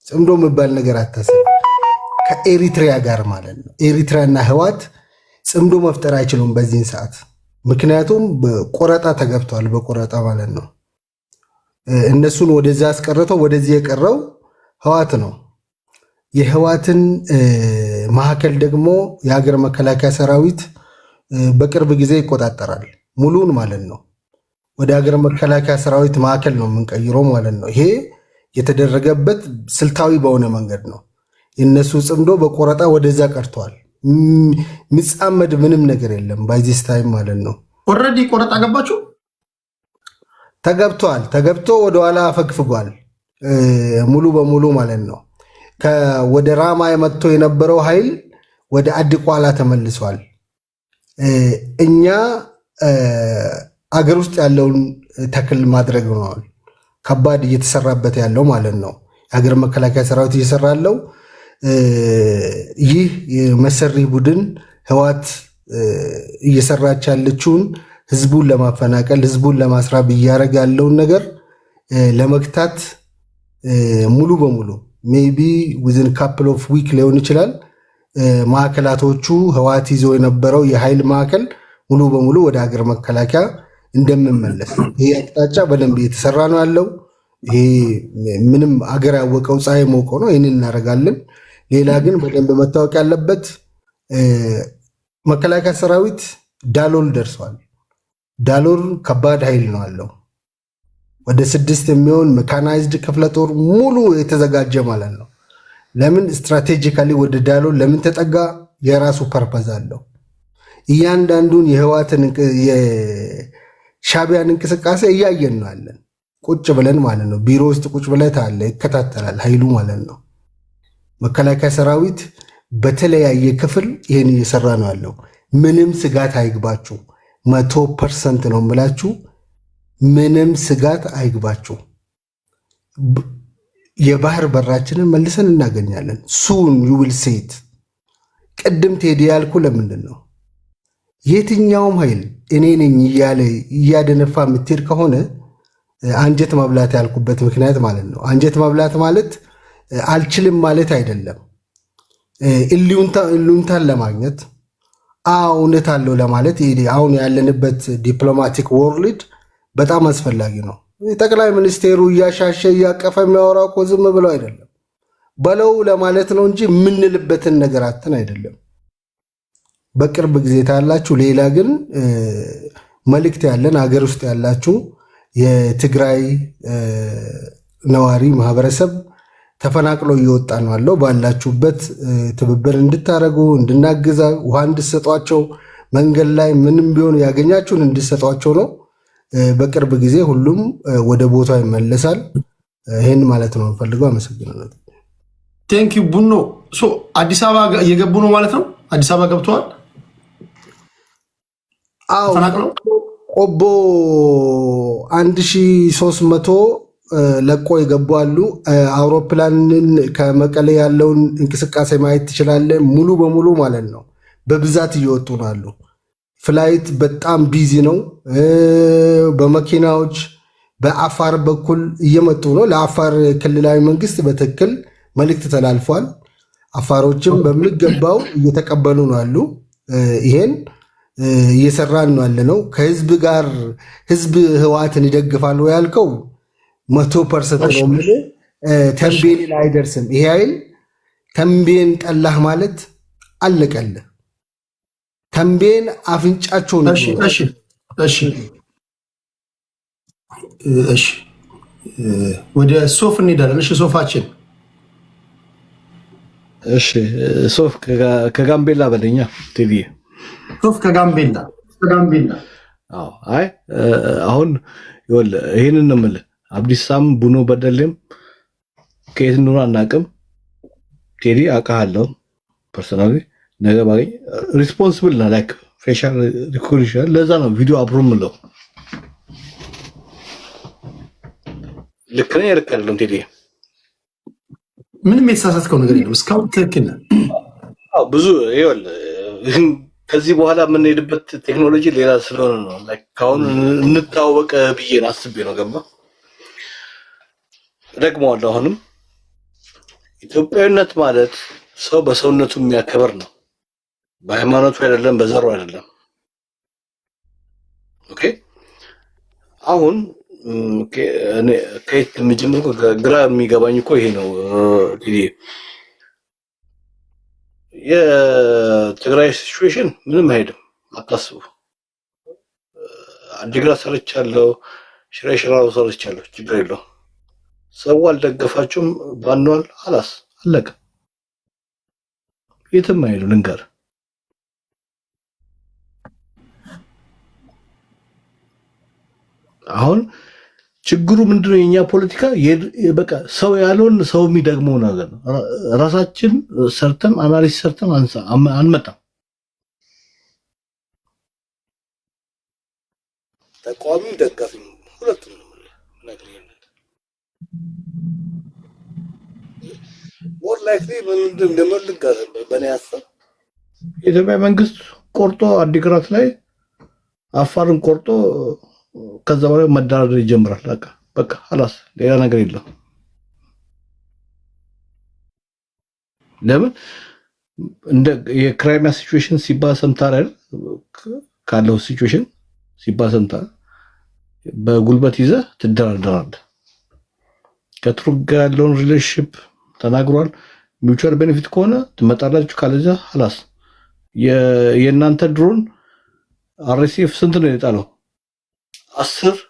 ጽምዶ የሚባል ነገር አታስብ። ከኤሪትሪያ ጋር ማለት ነው። ኤሪትሪያና ህዋት ጽምዶ መፍጠር አይችሉም በዚህን ሰዓት፣ ምክንያቱም ቆረጣ ተገብቷል። በቆረጣ ማለት ነው። እነሱን ወደዛ አስቀርተው ወደዚህ የቀረው ህዋት ነው። የህዋትን ማዕከል ደግሞ የሀገር መከላከያ ሰራዊት በቅርብ ጊዜ ይቆጣጠራል፣ ሙሉን ማለት ነው። ወደ ሀገር መከላከያ ሰራዊት ማዕከል ነው የምንቀይረው ማለት ነው። ይሄ የተደረገበት ስልታዊ በሆነ መንገድ ነው። የነሱ ጽምዶ በቆረጣ ወደዛ ቀርተዋል። የሚጻመድ ምንም ነገር የለም ባይዚስ ታይም ማለት ነው። ኦልሬዲ ቆረጣ ገባችሁ? ተገብቷል። ተገብቶ ወደኋላ አፈግፍጓል ሙሉ በሙሉ ማለት ነው። ወደ ራማ የመጥቶ የነበረው ኃይል ወደ አድቋላ ተመልሷል። እኛ አገር ውስጥ ያለውን ተክል ማድረግ ሆነዋል። ከባድ እየተሰራበት ያለው ማለት ነው። የሀገር መከላከያ ሰራዊት እየሰራ ያለው ይህ መሰሪ ቡድን ህዋት እየሰራች ያለችውን ህዝቡን ለማፈናቀል ህዝቡን ለማስራብ እያደረገ ያለውን ነገር ለመግታት ሙሉ በሙሉ ሜቢ ዊዝን ካፕል ኦፍ ዊክ ሊሆን ይችላል። ማዕከላቶቹ ህዋት ይዞ የነበረው የኃይል ማዕከል ሙሉ በሙሉ ወደ ሀገር መከላከያ እንደምመለስ ይሄ አቅጣጫ በደንብ እየተሰራ ነው ያለው። ይሄ ምንም አገር ያወቀው ፀሐይ ሞቆ ነው። ይህንን እናደርጋለን። ሌላ ግን በደንብ መታወቅ ያለበት መከላከያ ሰራዊት ዳሎል ደርሷል። ዳሎል ከባድ ኃይል ነው አለው። ወደ 6 የሚሆን ሜካናይዝድ ክፍለ ጦር ሙሉ የተዘጋጀ ማለት ነው። ለምን ስትራቴጂካሊ ወደ ዳሎል ለምን ተጠጋ? የራሱ ፐርፐዝ አለው። እያንዳንዱን የህዋትን የሻቢያን እንቅስቃሴ እያየን ነው ያለን ቁጭ ብለን ማለት ነው። ቢሮ ውስጥ ቁጭ ብለን ታለ ይከታተላል ኃይሉ ማለት ነው። መከላከያ ሰራዊት በተለያየ ክፍል ይህን እየሰራ ነው ያለው። ምንም ስጋት አይግባችሁ። 100% ነው የምላችሁ። ምንም ስጋት አይግባችሁ። የባህር በራችንን መልሰን እናገኛለን። ሱን ዩዊል ሴት። ቅድም ቴዲ ያልኩ ለምንድን ነው የትኛውም ኃይል እኔ ነኝ እያለ እያደነፋ የምትሄድ ከሆነ አንጀት መብላት ያልኩበት ምክንያት ማለት ነው። አንጀት መብላት ማለት አልችልም ማለት አይደለም። እሉንታን ለማግኘት እውነት አለው ለማለት አሁን ያለንበት ዲፕሎማቲክ ወርልድ በጣም አስፈላጊ ነው። ጠቅላይ ሚኒስቴሩ እያሻሸ እያቀፈ የሚያወራው እኮ ዝም ብለው አይደለም በለው ለማለት ነው እንጂ የምንልበትን ነገር አትን አይደለም። በቅርብ ጊዜ ታያላችሁ። ሌላ ግን መልእክት ያለን ሀገር ውስጥ ያላችሁ የትግራይ ነዋሪ ማህበረሰብ ተፈናቅሎ እየወጣ ነው ያለው። ባላችሁበት ትብብር እንድታደርጉ እንድናግዛ፣ ውሃ እንድሰጧቸው፣ መንገድ ላይ ምንም ቢሆን ያገኛችሁን እንድሰጧቸው ነው። በቅርብ ጊዜ ሁሉም ወደ ቦታው ይመለሳል። ይህን ማለት ነው የምፈልገው። አመሰግናለሁ። ቴንክ ዩ ቡኖ። አዲስ አበባ እየገቡ ነው ማለት ነው። አዲስ አበባ ገብተዋል። ተፈናቅለው ቆቦ 1300 ለቆ የገቡ አሉ። አውሮፕላንን ከመቀሌ ያለውን እንቅስቃሴ ማየት ትችላለህ። ሙሉ በሙሉ ማለት ነው በብዛት እየወጡ ነው አሉ። ፍላይት በጣም ቢዚ ነው። በመኪናዎች በአፋር በኩል እየመጡ ነው። ለአፋር ክልላዊ መንግስት በትክክል መልእክት ተላልፏል። አፋሮችም በሚገባው እየተቀበሉ ነው አሉ። ይሄን እየሰራን ነው ያለ ነው። ከህዝብ ጋር ህዝብ ህወሓትን ይደግፋል ወይ ያልከው 100% ነው የምልህ። ተንቤን ላይ አይደርስም ይሄ ኃይል። ተንቤን ጠላህ ማለት አለቀልህ። ተንቤን አፍንጫቸው ነው። እሺ ወደ ሶፍ እንሄዳለን። እሺ ሶፋችን እሺ ሶፍ ከጋምቤላ በለኛ ቴዲ ሶፍ ከጋምቤላ አዎ አይ አሁን ይኸውልህ ይሄንን ነው የምልህ አብዲሳም ቡኖ በደሌም ከየት እንደሆነ አናውቅም ቴዲ አውቃለሁ ፐርሰናሊ ነገ ባገኝ ሪስፖንሲብል ነው ላይክ ፌሻል ሪኮግኒሽን ለዛ ነው ቪዲዮ አብሮ ምለው ልክ ነኝ ልክ አይደለም ቴዲ ምንም የተሳሳትከው ነገር የለም እስካሁን ትክክል ነህ አዎ ብዙ ይኸውልህ ከዚህ በኋላ የምንሄድበት ቴክኖሎጂ ሌላ ስለሆነ ነው ላይክ ካሁን እንታወቀ ብዬ አስቤ ነው ገባ ደግሞዋለሁ አሁንም ኢትዮጵያዊነት ማለት ሰው በሰውነቱ የሚያከብር ነው በሃይማኖቱ አይደለም በዘሩ አይደለም ኦኬ አሁን እኔ ከየት የምጀምር ግራ የሚገባኝ እኮ ይሄ ነው የትግራይ ሲቹዌሽን ምንም አይሄድም አታስቡ አዲግራት ሰርቻለሁ ሽራው ሰርቻለሁ ችግር የለውም ሰው አልደገፋችሁም ባንዋል አላስ አለቀ የትም አይሄዱ ልንገር አሁን ችግሩ ምንድነው የኛ ፖለቲካ በቃ ሰው ያለውን ሰው የሚደግመው ነገር ራሳችን ሰርተን አናሊሲስ ሰርተን አንመጣም ተቋሚ ደጋፊ ሁለቱም ነገር ሞር ላይክሊ ምን እንደምልጋ በእኔ ሀሳብ የኢትዮጵያ መንግስት ቆርጦ አዲግራት ላይ አፋርን ቆርጦ ከዛ በኋላ መደራደር ይጀምራል በቃ خلاص ሌላ ነገር የለም ለምን እንደ የክራይሚያ ሲቹዌሽን ሲባል ሰምታራል ካለው ሲቹዌሽን ሲባል ሰምታ በጉልበት ይዘ ትደራደራለህ ከቱርክ ጋር ያለውን ሪሌሽንሺፕ ተናግሯል ሚውቹዋል ቤኔፊት ከሆነ ትመጣላችሁ ካለዛ خلاص የእናንተ ድሮን አርሲኤፍ ስንት ነው የጣለው 10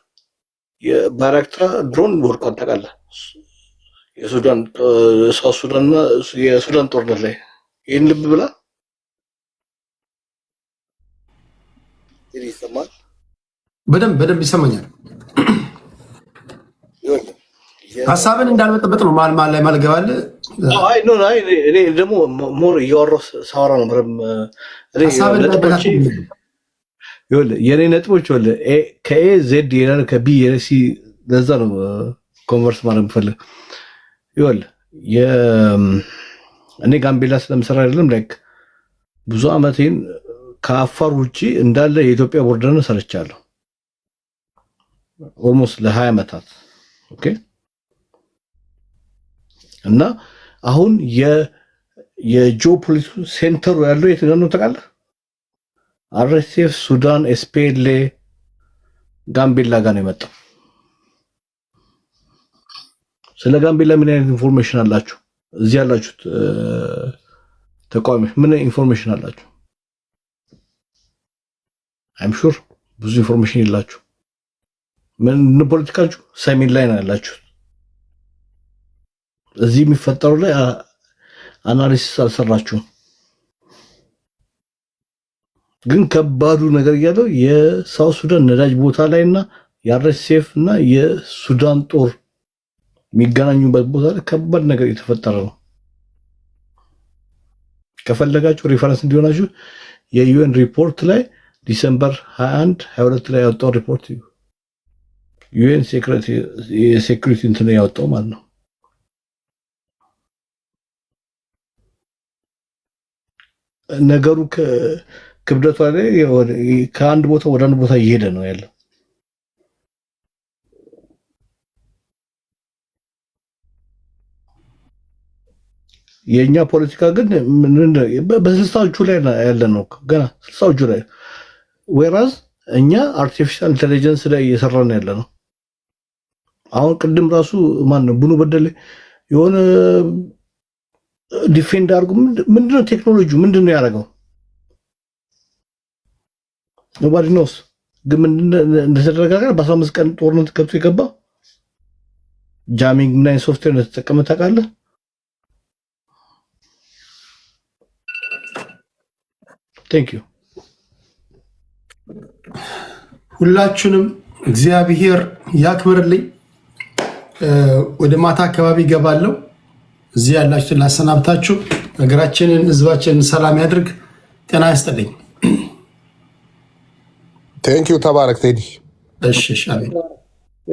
የባራክታ ድሮን ወርቋን ታውቃለህ የሱዳን ሱዳንና የሱዳን ጦርነት ላይ ይሄን ልብ ብላ ይሰማል በደንብ ይሰማኛል ሐሳብን እንዳልመጠበጥ ነው ማል ላይ ማልገባል አይ ኖ እኔ ደግሞ ሞር ያወራው ሳወራ ነው እኔ ነጥቦች የኔ ነጥቦች ከኤ ዜድ ይላል ከቢ የሲ ለዛ ነው ኮንቨርስ ማለት የምፈልግ እኔ ጋምቤላ ስለምሰራ አይደለም ላይክ ብዙ አመቴን ከአፋር ውጪ እንዳለ የኢትዮጵያ ቦርደርን ሰርቻለሁ ኦልሞስት ለ20 አመታት ኦኬ እና አሁን የጂኦፖሊቲክስ ሴንተሩ ያለው የት ነው ታውቃለህ አርኤስኤፍ ሱዳን ኤስፒኤልኤ ጋምቤላ ጋር ነው የመጣው ስለ ጋምቤላ ምን አይነት ኢንፎርሜሽን አላችሁ እዚህ ያላችሁት ተቋሚ ምን ኢንፎርሜሽን አላችሁ አይም ሹር ብዙ ኢንፎርሜሽን ይላችሁ ምን ፖለቲካችሁ ሰሜን ላይ ነው ያላችሁ እዚህ የሚፈጠሩ ላይ አናሊሲስ አልሰራችሁም ግን ከባዱ ነገር ያለው የሳውት ሱዳን ነዳጅ ቦታ ላይና የአርኤስኤፍ እና የሱዳን ጦር የሚገናኙበት ቦታ ላይ ከባድ ነገር የተፈጠረ ነው ከፈለጋችሁ ሪፈረንስ እንዲሆናችሁ የዩኤን ሪፖርት ላይ ዲሴምበር 21 22 ላይ ያወጣው ሪፖርት ዩኤን ሴኩሪቲ እንትን ያወጣው ማለት ነው ነገሩ ክብደቷ ላይ ከአንድ ቦታ ወደ አንድ ቦታ እየሄደ ነው ያለው የኛ ፖለቲካ ግን በስልሳዎቹ ላይ ያለ ነው ገና ስልሳዎቹ ላይ ወይራስ እኛ አርቲፊሻል ኢንተለጀንስ ላይ እየሰራን ያለ ነው አሁን ቅድም ራሱ ማን ቡኑ በደለ የሆነ ዲፌንድ አድርጉ ምንድነው ቴክኖሎጂ ምንድነው ያደረገው nobody knows ግን እንደተደረጋገረ በ15 ቀን ጦርነት ገብቶ የገባ ጃሚንግ እና ሶፍትዌር እንደተጠቀመ ታውቃለህ ቴንክ ዩ ሁላችሁንም እግዚአብሔር ያክብርልኝ። ወደ ማታ አካባቢ ገባለሁ። እዚህ ያላችሁትን ላሰናብታችሁ። ሀገራችንን ህዝባችንን ሰላም ያድርግ። ጤና ይስጥልኝ። ቴንክ ዩ ተባረክ ቴዲ። እሺ አሜን።